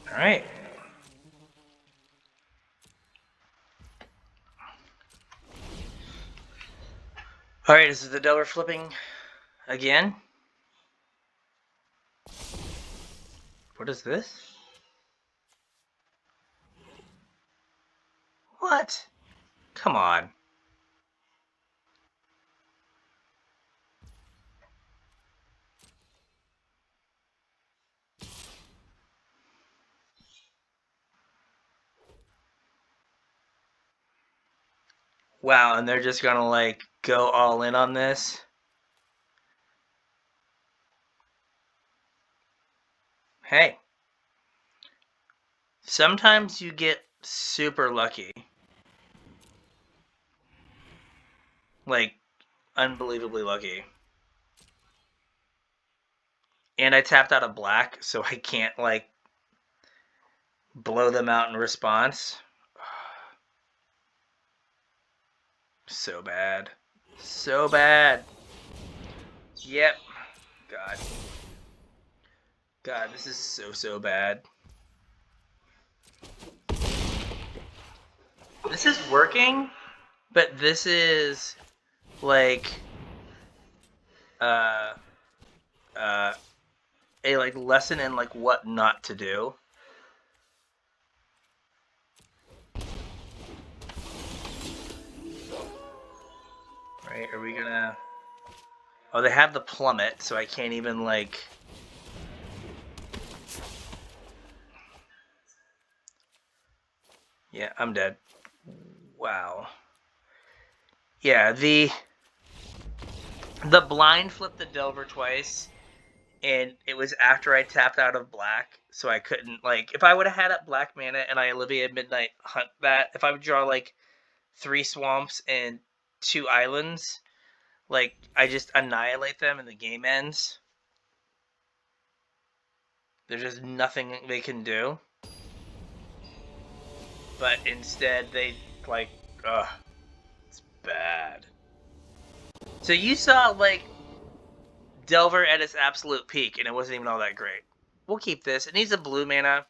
Alright. Alright, this is the Delver flipping again. What is this? What? Come on. Wow, and they're just gonna, like, go all in on this? Hey. Sometimes you get super lucky. Like, unbelievably lucky. And I tapped out a black, so I can't, like, blow them out in response. So bad. So bad. Yep. God, this is so bad. This is working, but this is, like, a like lesson in like what not to do. Right? Are we gonna? Oh, they have the plummet, so I can't even like. Yeah, I'm dead. Wow. Yeah, the blind flipped the Delver twice, and it was after I tapped out of black, so I couldn't, like, if I would have had up black mana and I Olivia Midnight Hunt that, if I would draw, like, 3 swamps and 2 islands, like, I just annihilate them and the game ends. There's just nothing they can do. But instead, they, like, ugh, it's bad. So you saw, like, Delver at its absolute peak, and it wasn't even all that great. We'll keep this. It needs a blue mana.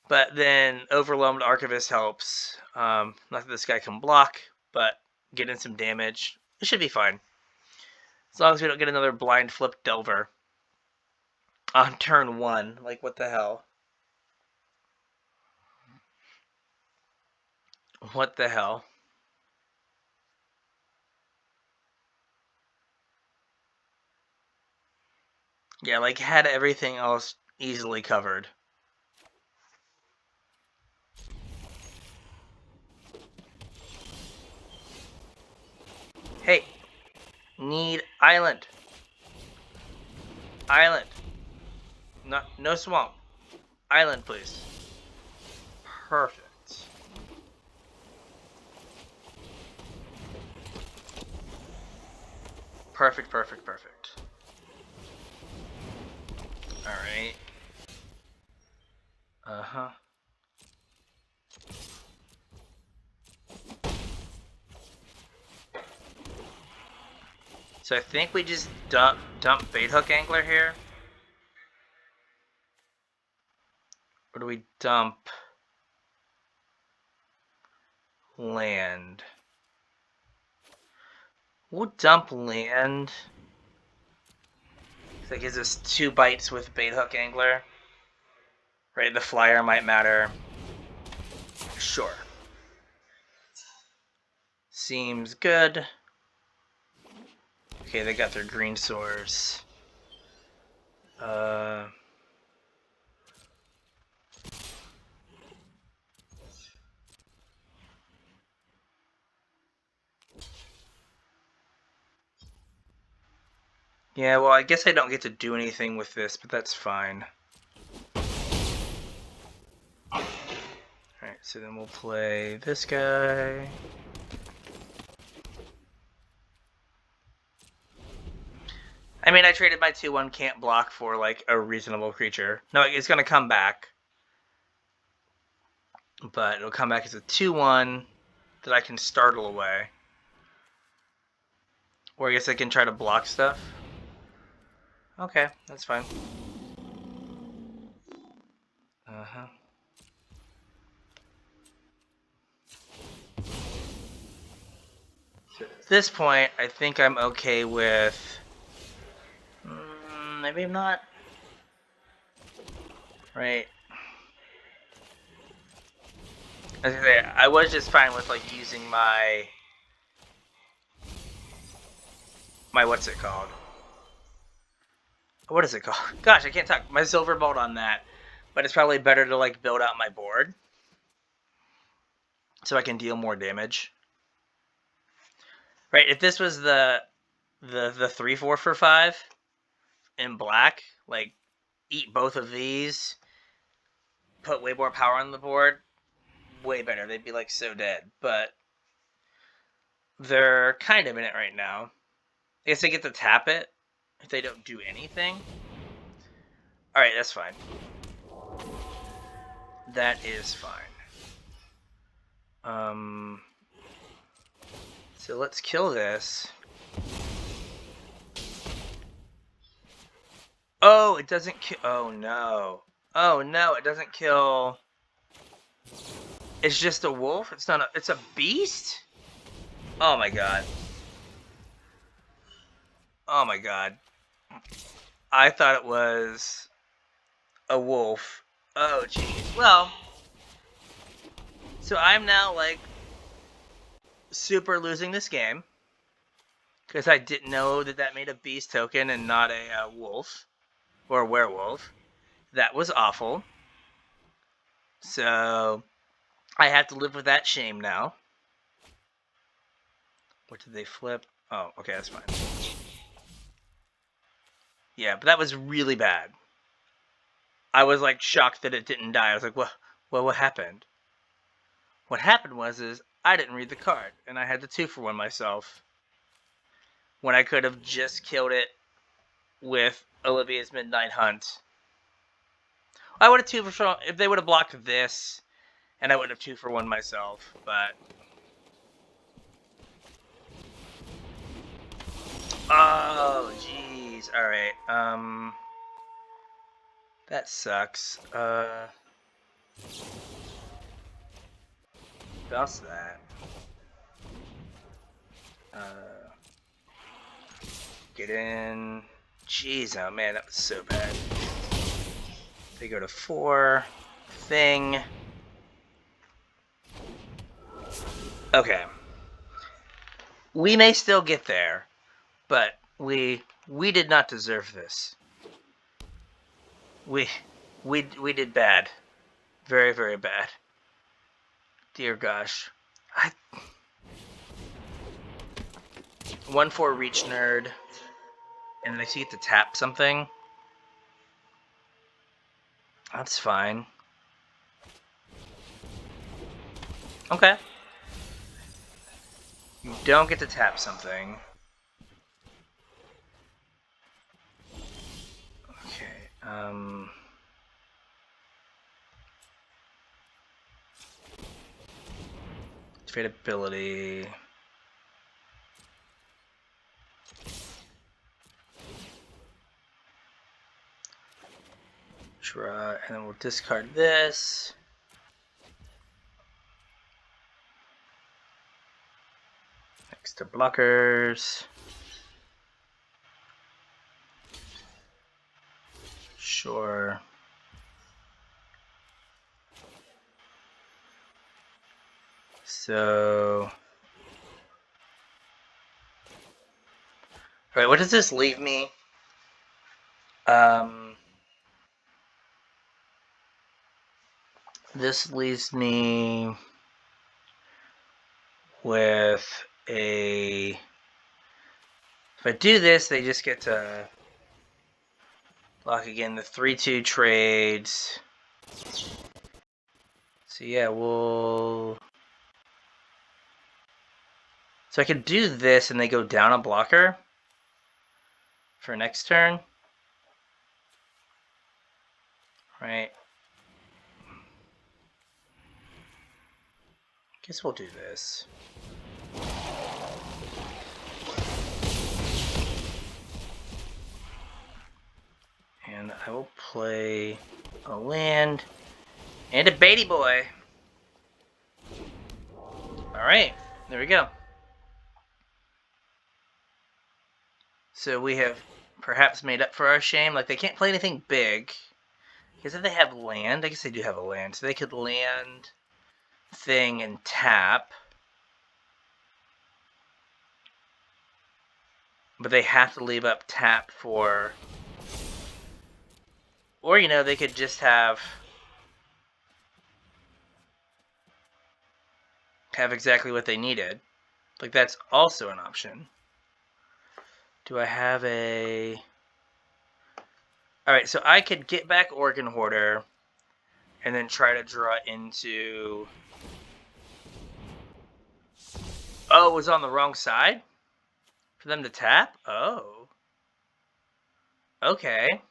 But then Overwhelmed Archivist helps. Not that this guy can block, but getting some damage. It should be fine. As long as we don't get another blind flip Delver on turn 1. Like, what the hell? What the hell? Yeah, like, had everything else easily covered. Hey, need island. Island. No swamp. Island, please. Perfect. Perfect, perfect, perfect. Alright. Uh-huh. So I think we just dump Bait Hook Angler here. Or do we dump land? We'll dump land. That gives us 2 bites with Bait Hook Angler. Right, the flyer might matter. Sure. Seems good. Okay, they got their green source. Yeah, well, I guess I don't get to do anything with this, but that's fine. Alright, so then we'll play this guy. I mean, I traded my 2/1 can't block for, like, a reasonable creature. No, it's going to come back. But it'll come back as a 2/1 that I can startle away. Or I guess I can try to block stuff. Okay, that's fine. Uh-huh. So at this point, I think I'm okay with... maybe I'm not. Right. I was just fine with, like, using my what's it called? What is it called? Gosh, I can't talk. My Silver Bolt on that. But it's probably better to, like, build out my board so I can deal more damage. Right, if this was the 3/4 for 5 in black, like, eat both of these, put way more power on the board, way better. They'd be, like, so dead. But they're kind of in it right now. I guess they get to tap it if they don't do anything. Alright, that's fine. That is fine. So let's kill this. Oh, it doesn't kill. Oh no. Oh no, it doesn't kill. It's just a wolf? It's not a. It's a beast? Oh my god. Oh my god. I thought it was a wolf. Oh, geez. Well, so I'm now, like, super losing this game. Because I didn't know that that made a beast token and not a wolf. Or a werewolf. That was awful. So, I have to live with that shame now. What did they flip? Oh, okay, that's fine. Yeah, but that was really bad. I was, like, shocked that it didn't die. I was like, what happened? What happened is I didn't read the card, and I had to 2-for-1 myself. When I could have just killed it with Olivia's Midnight Hunt. I would have 2-for-1 if they would have blocked this, and I would have 2-for-1 myself, but... Oh, jeez. Alright, that sucks. Bounce that. Get in. Jeez, oh man, that was so bad. They go to 4. Thing. Okay. We may still get there, but we did not deserve this. We did bad. Very, very bad. Dear gosh. 1-4 reach nerd. And then I see it to tap something. That's fine. Okay. You don't get to tap something. Okay, trade ability. Draw, and then we'll discard this. Next to blockers. Sure. So... Alright, what does this leave me? This leaves me with a... If I do this, they just get to block again the 3-2 trades. So yeah, we'll... So I could do this and they go down a blocker for next turn. Right. Guess we'll do this. And I will play a land and a Beatty Boy. Alright, there we go. So we have perhaps made up for our shame. Like, they can't play anything big. Because if they have land, I guess they do have a land. So they could land, thing, and tap. But they have to leave up tap for... Or, you know, they could just have exactly what they needed. Like, that's also an option. Do I have a... Alright, so I could get back Organ Hoarder and then try to draw into... Oh, it was on the wrong side? For them to tap? Oh. Okay.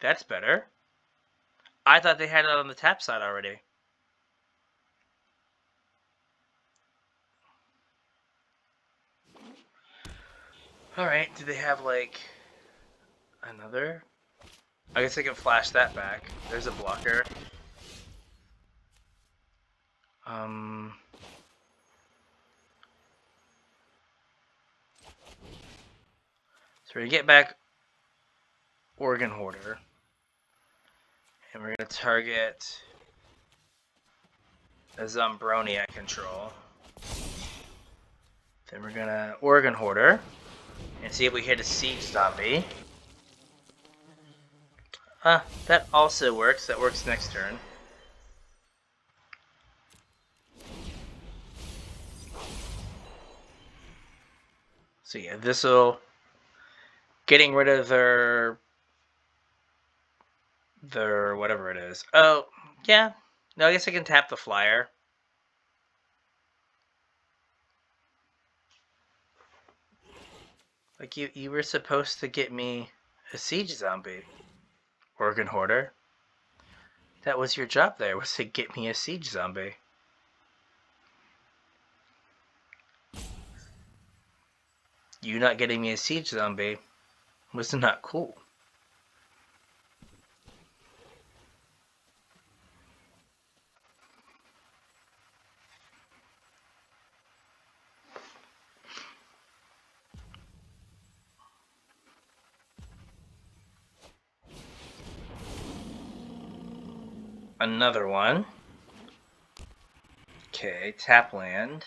That's better. I thought they had it on the tap side already. Alright, do they have, like, another? I guess I can flash that back. There's a blocker. So we get back Organ Hoarder. And we're going to target a Zombroni at control. Then we're going to Organ Hoarder and see if we hit a Siege Zombie. That also works. That works next turn. So yeah, this'll... Getting rid of their whatever it is. Oh, yeah. No, I guess I can tap the flyer. Like, you were supposed to get me a Siege Zombie. Organ Hoarder. That was your job there, was to get me a Siege Zombie. You not getting me a Siege Zombie was not cool. Another one. Okay, tap land.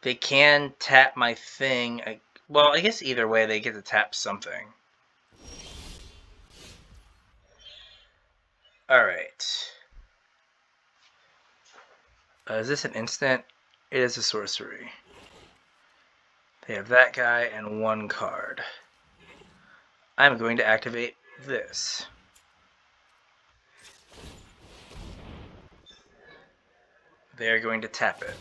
They can tap my thing. Well, I guess either way they get to tap something. Alright. Is this an instant? It is a sorcery. They have that guy and one card. I'm going to activate this. They're going to tap it.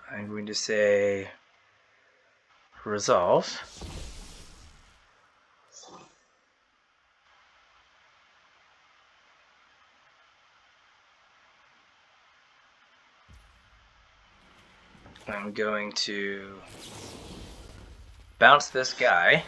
I'm going to say resolve. I'm going to bounce this guy.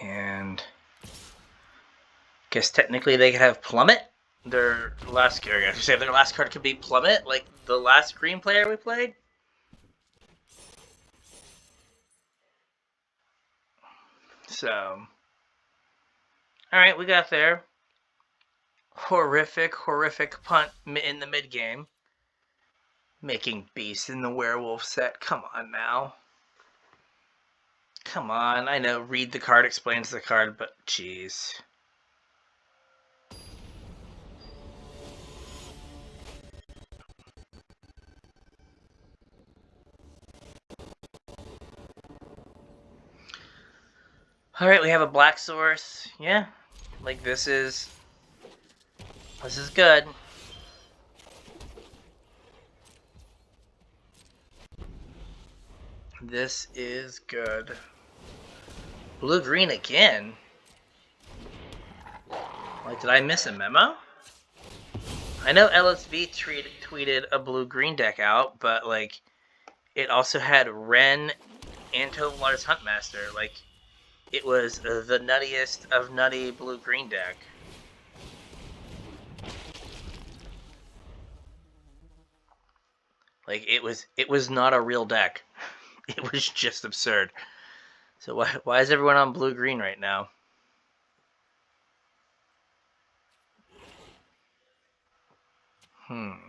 And I guess technically they could have Plummet. Their last card, I should say, their last card could be Plummet, like the last green player we played. So, alright, we got there. Horrific punt in the mid game. Making Beast in the Werewolf set. Come on now. Come on. I know, read the card explains the card, but jeez. Alright, we have a black source. Yeah. Like, this is good. This is good. Blue-green again? Like, did I miss a memo? I know LSV tweeted a blue-green deck out, but, like, it also had Ren and Tovolar's Huntmaster. Like, it was the nuttiest of nutty blue-green deck. Like, it was not a real deck. It was just absurd. So why is everyone on blue-green right now? Alright.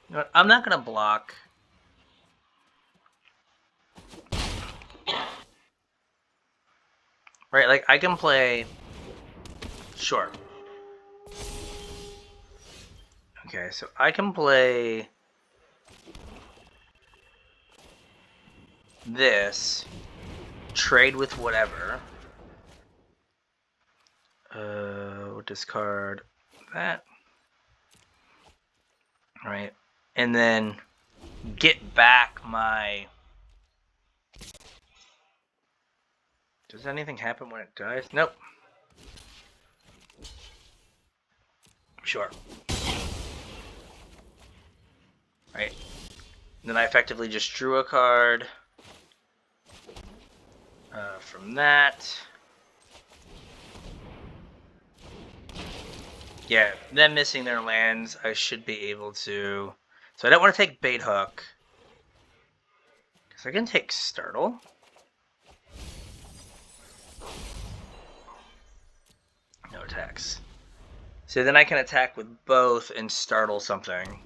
You know what? I'm not gonna block. Right, like, I can play... Sure. Okay, so I can play... this. Trade with whatever. Discard that. right? And then get back my... Does anything happen when it dies? Nope. Sure. Right. Then I effectively just drew a card from that. Yeah, them missing their lands, I should be able to... So I don't want to take Bait Hook. Because I can take Startle. No attacks. So then I can attack with both and startle something.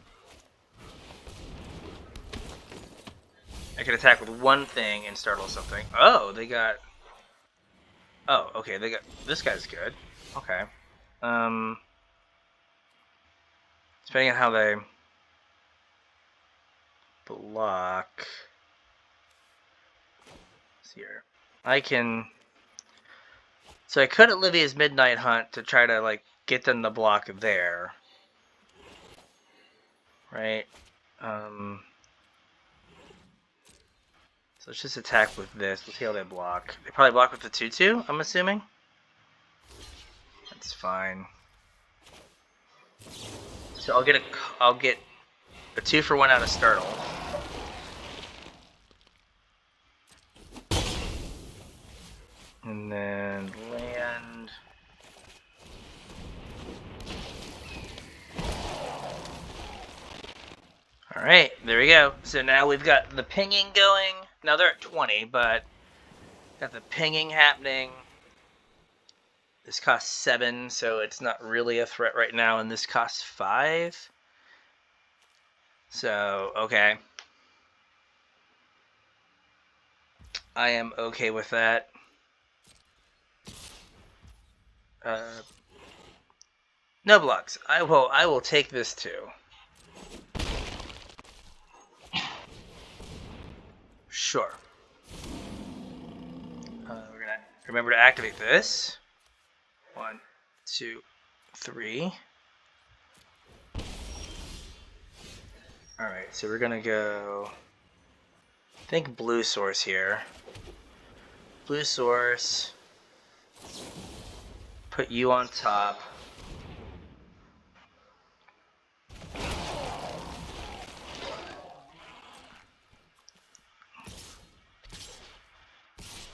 I can attack with one thing and startle something. Oh, they got... Oh, okay, they got... This guy's good. Okay. Depending on how they block... Let's see here. I can... So I could Olivia's Midnight Hunt to try to, like, get them to block there. Right? So let's just attack with this. Let's see how they block. They probably block with the 2/2, I'm assuming. That's fine. So I'll get a 2-for-1 out of Startle. And then land. Alright, there we go. So now we've got the pinging going. Now they're at 20, but got the pinging happening. This costs 7, so it's not really a threat right now, and this costs 5. So, okay. I am okay with that. No blocks. I will take this too. Sure. We're gonna remember to activate this. 1, 2, 3. Alright, so we're gonna go... I think blue source here. Blue source. Put you on top.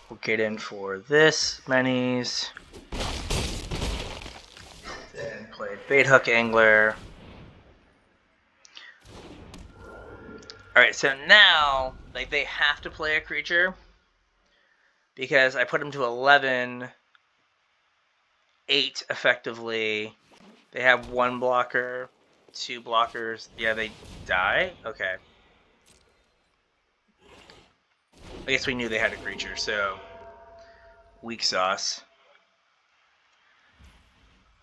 We'll get in for this, Minis. Then play Bait Hook Angler. Alright, so now, like, they have to play a creature. Because I put them to 11, 8 effectively. They have 1 blocker, 2 blockers. Yeah, they die? Okay. I guess we knew they had a creature, so... Weak sauce.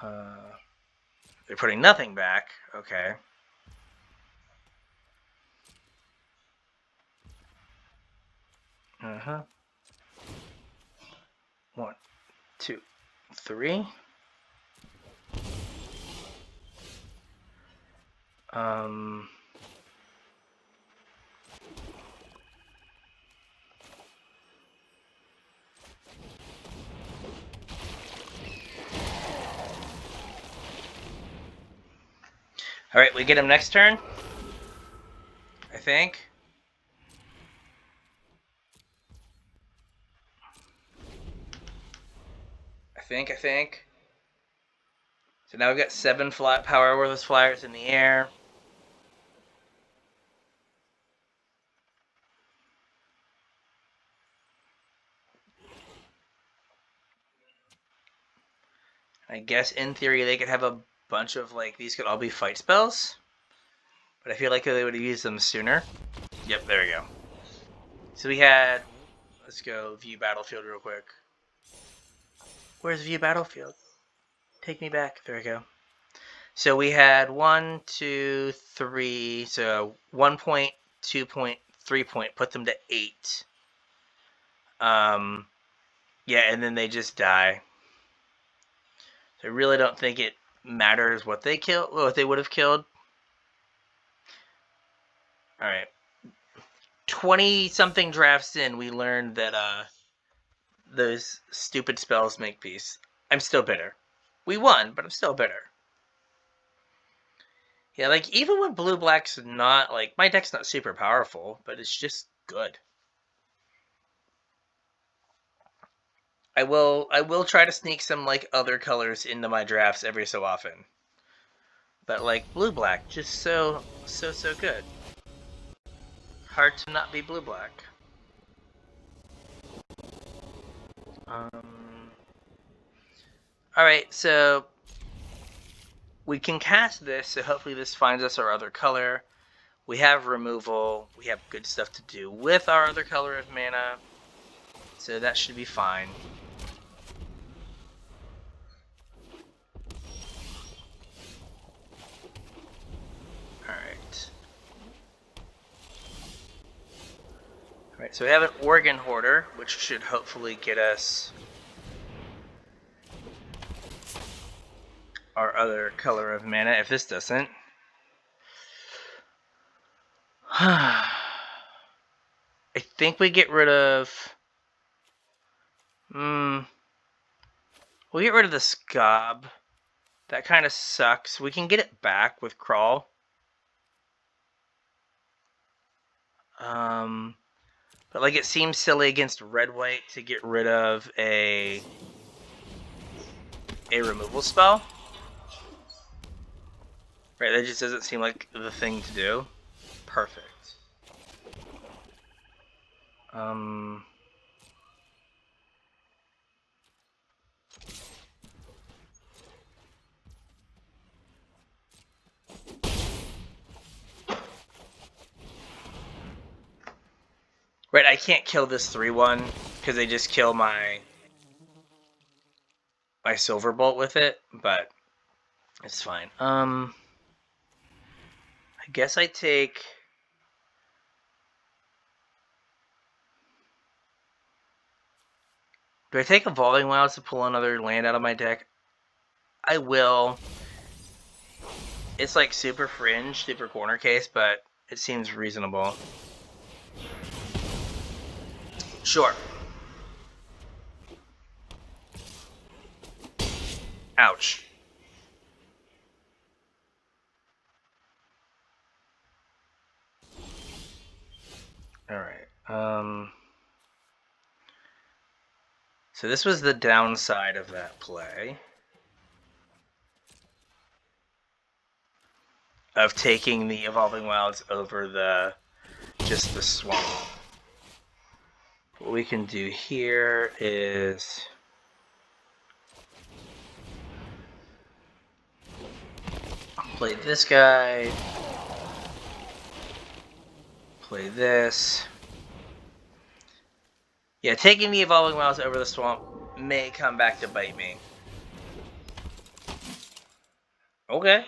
They're putting nothing back. Okay. Uh-huh. 1, 2, 3. Alright, we get him next turn. I think. I think. So now we've got 7 flat power worthless flyers in the air. I guess in theory they could have a bunch of, like, these could all be fight spells. But I feel like they would have used them sooner. Yep, there we go. So we had... Let's go view battlefield real quick. Where's view battlefield? Take me back. There we go. So we had 1, 2, 3. So 1 point, 2 point, 3 point. Put them to 8. Yeah, and then they just die. So I really don't think it matters what they kill, what they would have killed. Alright. 20-something drafts in, we learned that those stupid spells make peace. I'm still bitter. We won, but I'm still bitter. Yeah, like, even when blue-black's not, like, my deck's not super powerful, but it's just good. I will try to sneak some, like, other colors into my drafts every so often. But, like, blue-black, just so good. Hard to not be blue-black. Alright, so we can cast this, so hopefully this finds us our other color. We have removal. We have good stuff to do with our other color of mana. So that should be fine. Alright. Alright, so we have an Organ Hoarder, which should hopefully get us our other color of mana, if this doesn't. I think we get rid of... we'll get rid of the Scob. That kind of sucks. We can get it back with Crawl. But like, it seems silly against red-white to get rid of a removal spell. Right, that just doesn't seem like the thing to do. Perfect. Right, I can't kill this 3-1 because they just kill my Silver Bolt with it, but it's fine. I guess I take... Do I take Evolving Wilds to pull another land out of my deck? I will. It's like super fringe, super corner case, but it seems reasonable. Sure. Ouch. Alright. So this was the downside of that play. Of taking the Evolving Wilds over just the swamp. What we can do here is play this guy, play this. Yeah, taking the Evolving Wilds over the swamp may come back to bite me. Okay.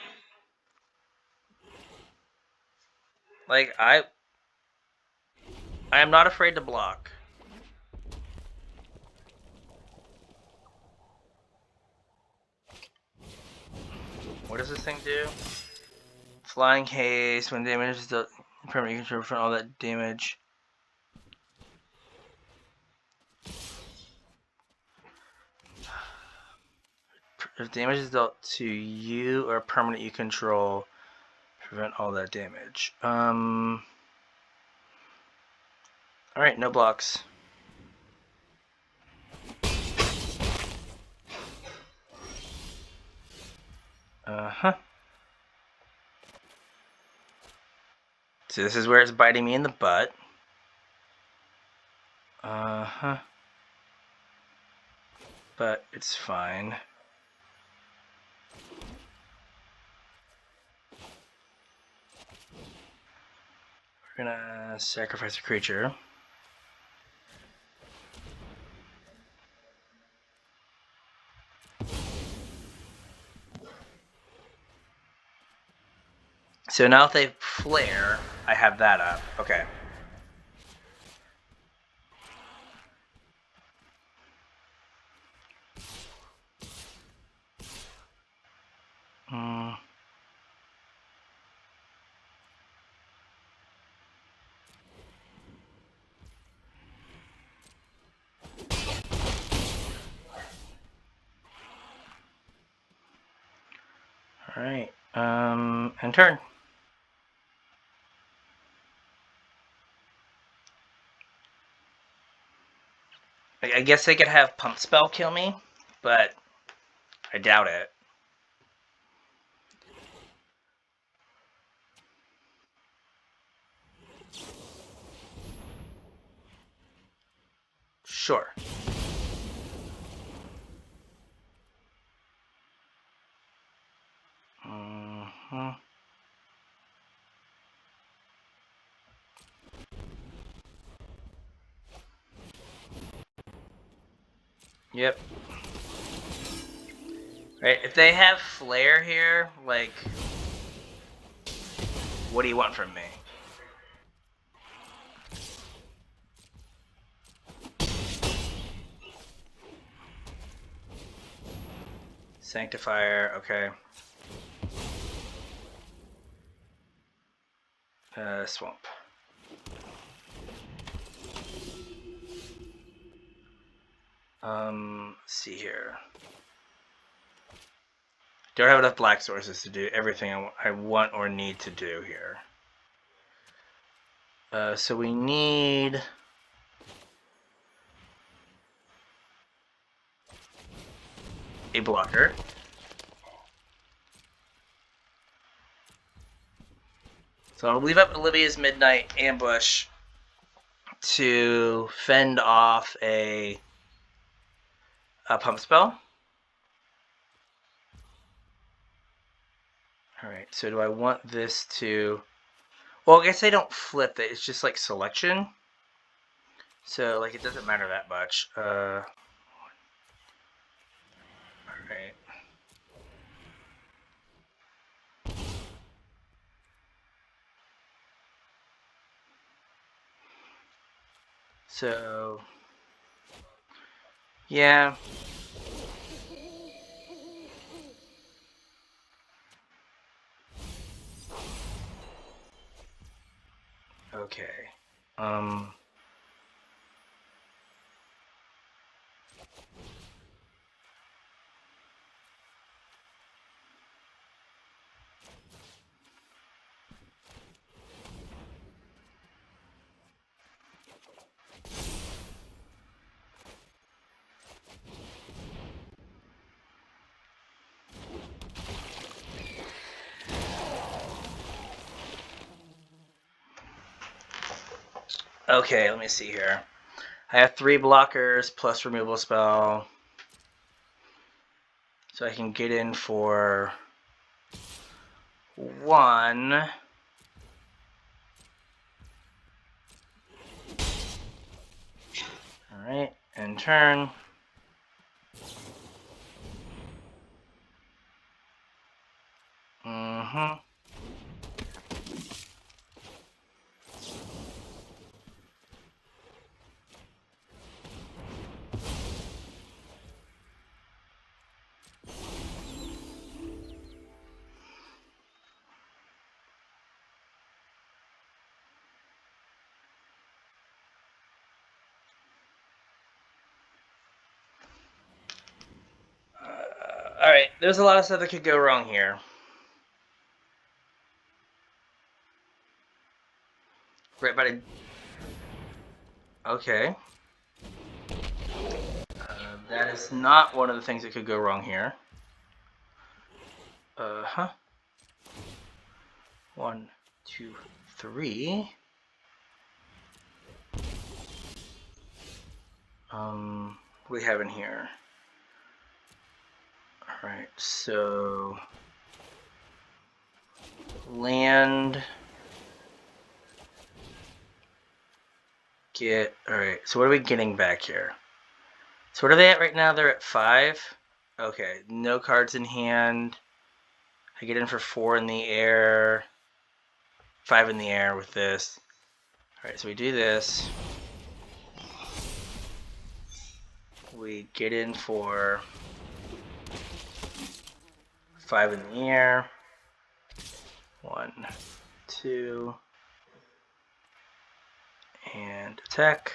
Like, I am not afraid to block. What does this thing do? Flying haste. When damage is dealt, permanent control from all that damage. If damage is dealt to you or a permanent you control, prevent all that damage. Alright, no blocks. So this is where it's biting me in the butt. But it's fine. We're gonna sacrifice a creature. So now if they flare, I have that up. Okay. Alright, and turn. I guess they could have Pump Spell kill me, but I doubt it. Sure. Yep. Right, if they have Flare here, like, what do you want from me? Sanctifier, okay. Swamp. Let's see here. Don't have enough black sources to do everything I want or need to do here. So we need a blocker. So I'll leave up Olivia's Midnight Ambush to fend off a Pump Spell. Alright, so do I want this to... Well, I guess they don't flip it. It's just like selection. So, like, it doesn't matter that much. Alright. So... Yeah. Okay. Okay, let me see here. I have 3 blockers plus removal spell. So I can get in for 1. Alright, and turn. Alright, there's a lot of stuff that could go wrong here. Right, but okay. That is not one of the things that could go wrong here. 1, 2, 3. What do we have in here? Alright, so... Land... Alright, so what are we getting back here? So what are they at right now? They're at 5. Okay, no cards in hand. I get in for 4 in the air. 5 in the air with this. Alright, so we do this. We get in for 5 in the air. 1, 2. And attack.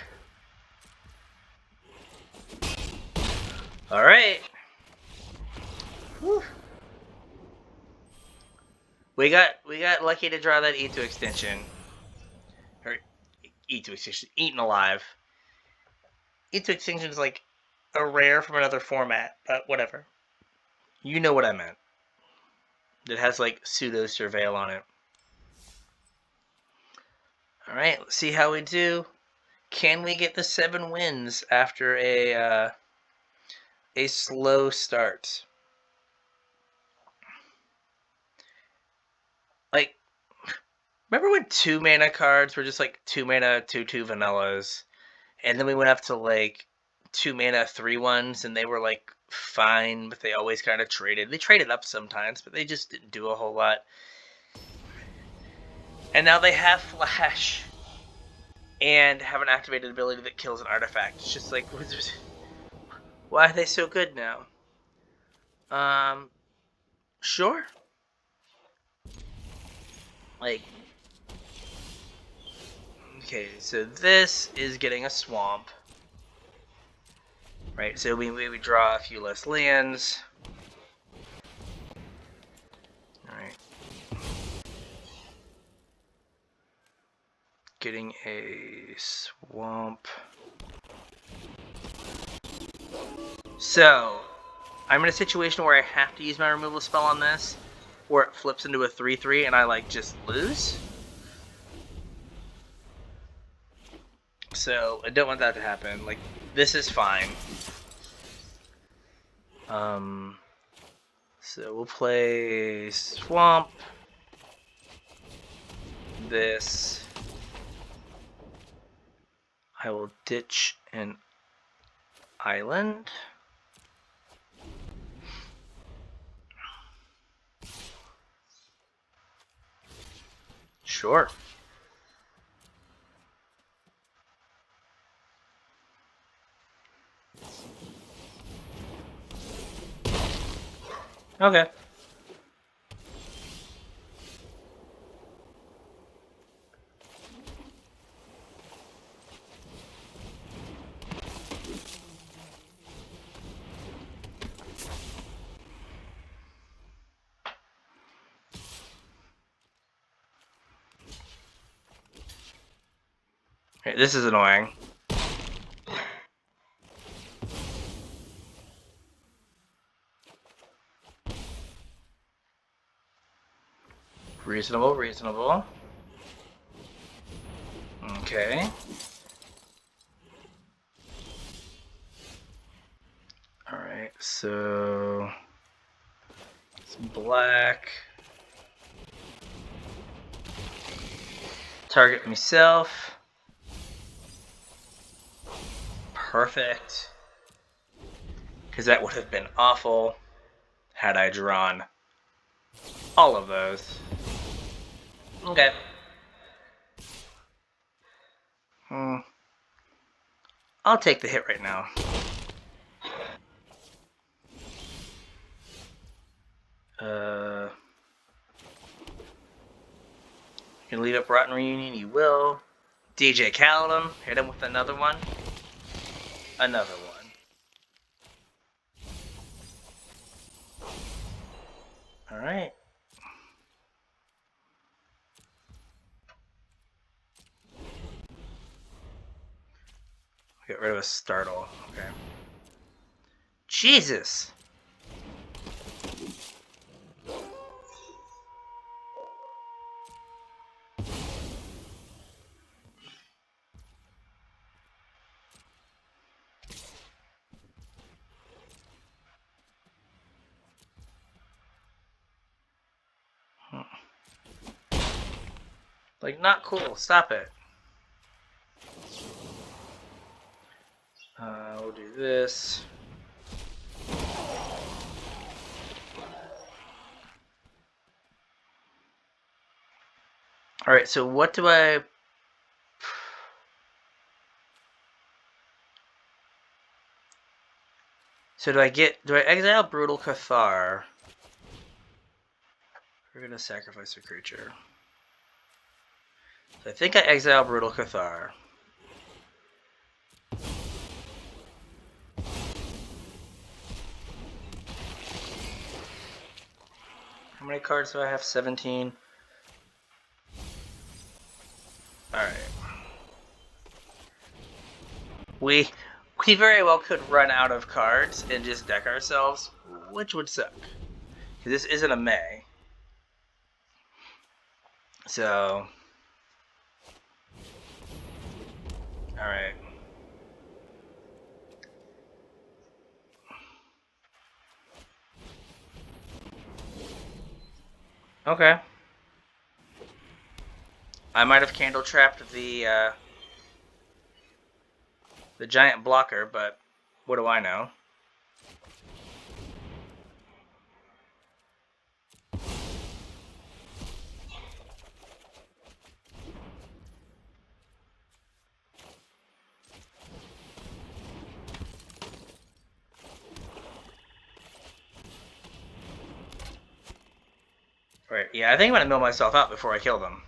Alright. We got lucky to draw that E2 extension. Or E2 extension, Eaten Alive. E2 extension is like a rare from another format, but whatever. You know what I meant. It has like pseudo surveil on it. Alright, let's see how we do. Can we get the 7 wins after a slow start? Like, remember when 2 mana cards were just like 2 mana 2/2 vanillas, and then we went up to like 2 mana 3/1s, and they were like fine, but they always kind of traded. They traded up sometimes, but they just didn't do a whole lot. And now they have flash and have an activated ability that kills an artifact. It's just like, why are they so good now? Sure. Like, okay, so this is getting a swamp. Right, so we draw a few less lands. Alright. Getting a swamp. So, I'm in a situation where I have to use my removal spell on this, or it flips into a 3/3 and I like just lose. So I don't want that to happen. Like, this is fine. So we'll play swamp. This. I will ditch an island. Sure. Okay. Okay, this is annoying. Reasonable, reasonable. Okay. Alright, so it's black. Target myself. Perfect. Because that would have been awful had I drawn all of those. Okay. I'll take the hit right now. You can leave up Rotten Reunion, you will. DJ Khaled, hit him with another one. Another one. Alright. Get rid of a startle. Okay. Jesus! Like, not cool. Stop it. We'll do this. Alright, so what do I... So do I exile Brutal Cathar? We're gonna sacrifice a creature. So I think I exile Brutal Cathar. How many cards do I have? 17. Alright. We very well could run out of cards and just deck ourselves, which would suck. Because this isn't a May. So... Alright. Okay. I might have candle trapped the giant blocker, but what do I know? Right, yeah, I think I'm going to mill myself out before I kill them.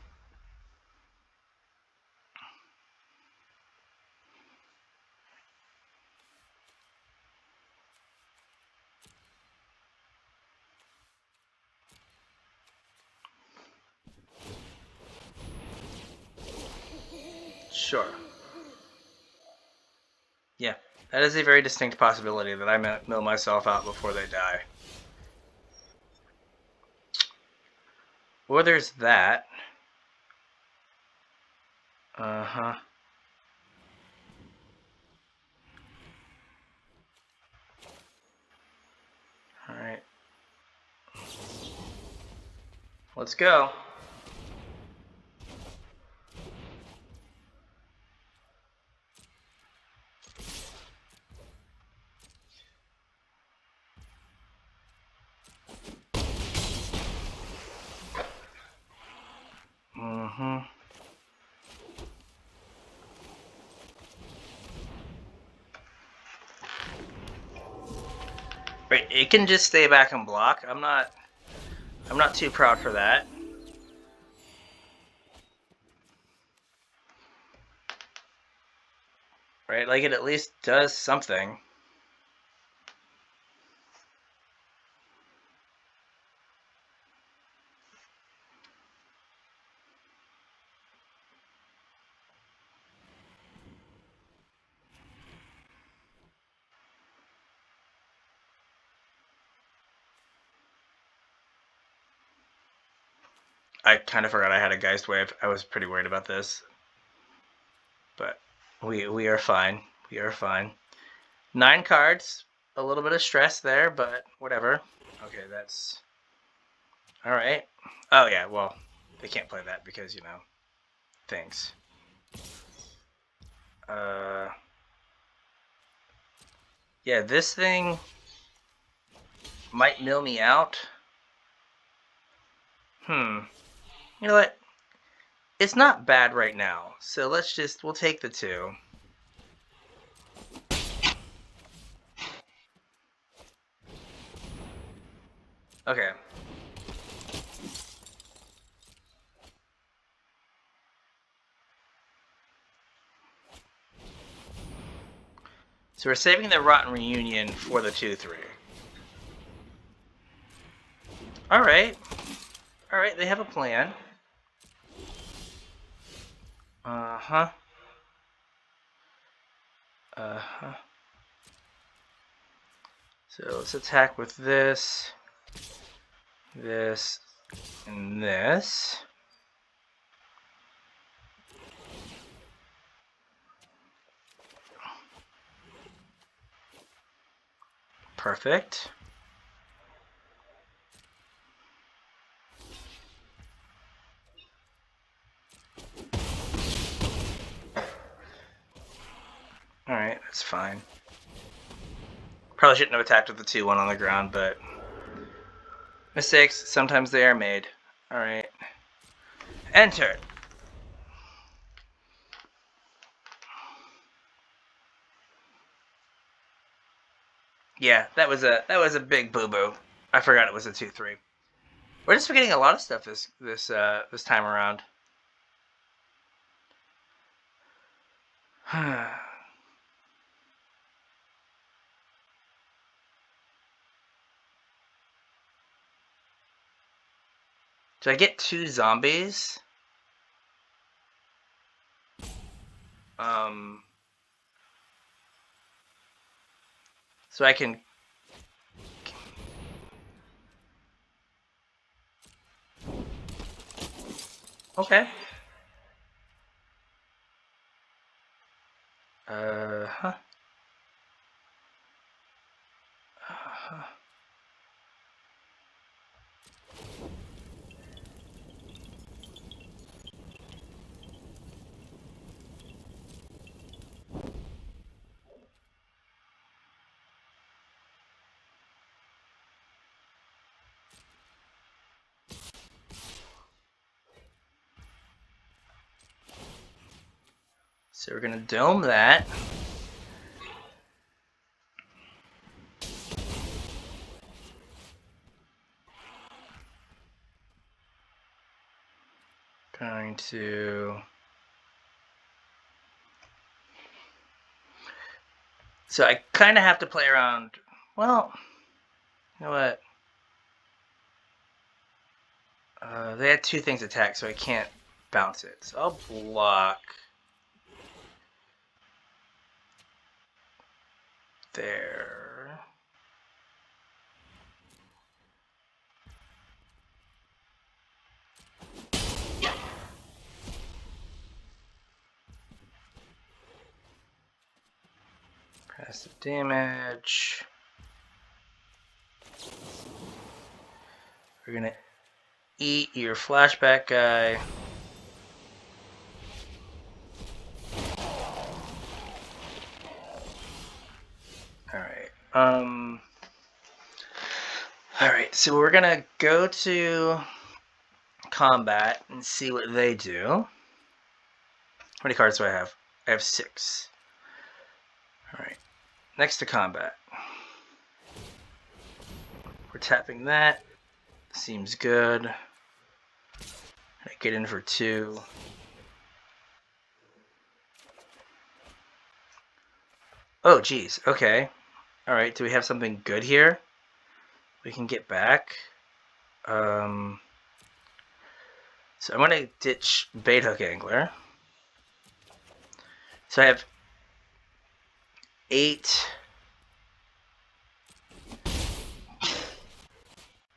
Sure. Yeah, that is a very distinct possibility that I mill myself out before they die. Or there's that. Uh-huh. Alright. Let's go. Mm-hmm. Right, it can just stay back and block. I'm not too proud for that. Right, like it at least does something. I kind of forgot I had a Geist Wave. I was pretty worried about this. But we are fine. We are fine. 9 cards. A little bit of stress there, but whatever. Okay, that's... Alright. Oh, yeah, well, they can't play that because, you know, things. Yeah, this thing might mill me out. You know what? It's not bad right now, so we'll take the 2. Okay. So we're saving the Rotten Reunion for the 2-3. Alright. Alright, they have a plan. Uh-huh. Uh-huh. So let's attack with this, this, and this. Perfect. Alright, that's fine. Probably shouldn't have attacked with the 2-1 on the ground, but... mistakes, sometimes they are made. Alright. Enter! Yeah, that was a big boo-boo. I forgot it was a 2-3. We're just forgetting a lot of stuff this time around. Do I get 2 zombies? So I can... Okay. Huh. So we're gonna dome that. Going to... So I kind of have to play around... Well, you know what? They had 2 things attack, so I can't bounce it. So I'll block... There. Passive damage. We're gonna eat your flashback guy. Alright. Alright, so we're gonna go to combat and see what they do. How many cards do I have? I have 6. Alright. Next to combat. We're tapping that. Seems good. I get in for 2. Oh, geez. Okay. Alright, do we have something good here? We can get back. So I'm going to ditch Bait Hook Angler. So I have 8.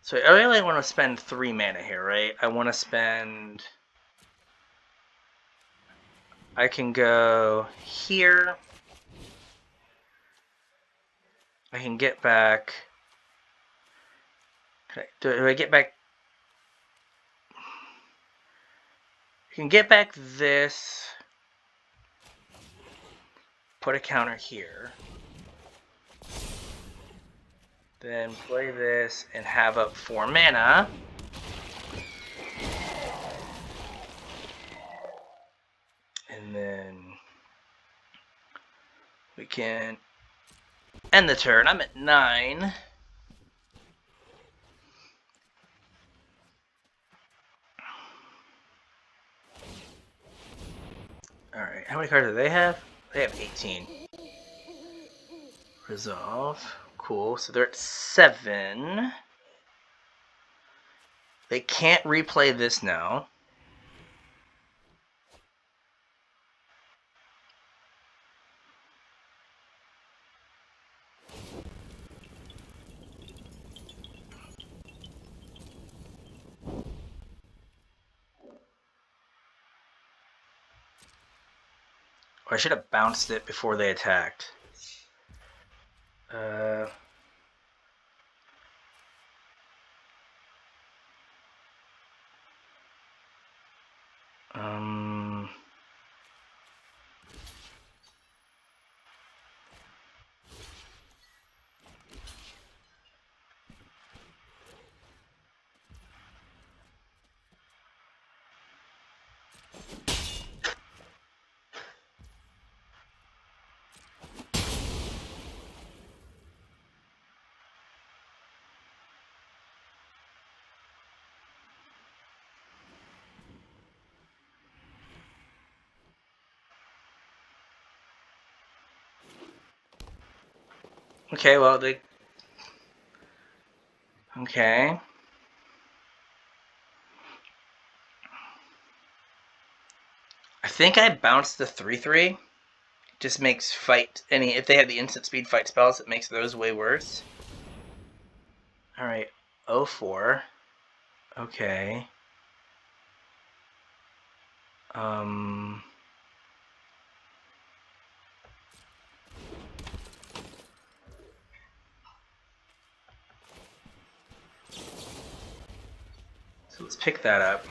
So I really want to spend 3 mana here, right? I want to spend... I can go here. I can get back... Do I get back... I can get back this. Put a counter here. Then play this and have up 4 mana. And then we can end the turn. I'm at 9. Alright, how many cards do they have? They have 18. Resolve. Cool. So they're at 7. They can't replay this now. Or I should have bounced it before they attacked. Okay, well, they... Okay. think I bounced the 3/3. Just makes fight if they have the instant speed fight spells, it makes those way worse. All right, 0/4. Okay. So let's pick that up.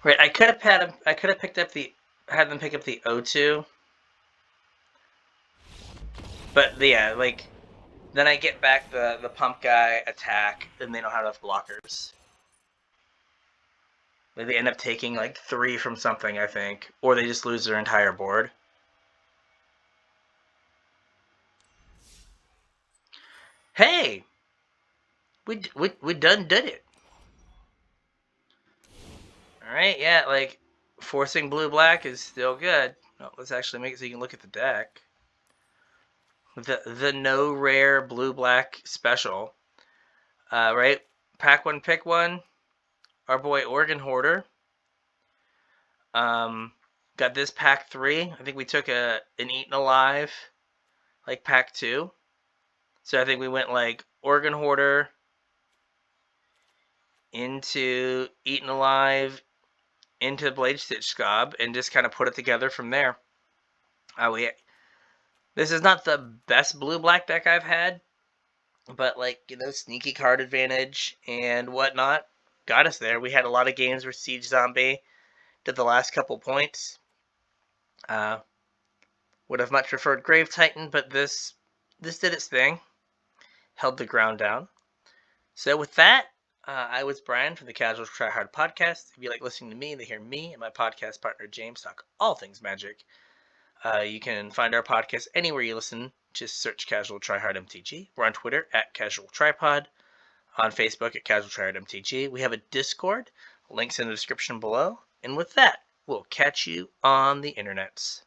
Right, I could have had had them pick up the O2. But yeah, like then I get back the pump guy attack, and they don't have enough blockers. Like they end up taking like 3 from something, I think, or they just lose their entire board. Hey, we done did it. All right, yeah, like forcing blue-black is still good. No, let's actually make it so you can look at the deck. The no rare blue-black special. Right, pack one, pick one. Our boy Organ Hoarder. Got this pack 3. I think we took an Eaten Alive, like pack 2. So I think we went like Organ Hoarder into Eaten Alive into Blade Stitch Scob and just kind of put it together from there. This is not the best blue-black deck I've had, but like, sneaky card advantage and whatnot got us there. We had a lot of games where Siege Zombie did the last couple points. Would have much preferred Grave Titan, but this did its thing. Held the ground down. So with that, I was Brian from the Casual Try Hard podcast. If you like listening to me, to hear me and my podcast partner James talk all things Magic. You can find our podcast anywhere you listen. Just search Casual Try Hard MTG. We're on Twitter at Casual Tripod, on Facebook at Casual Try Hard MTG. We have a Discord. Links in the description below. And with that, we'll catch you on the internets.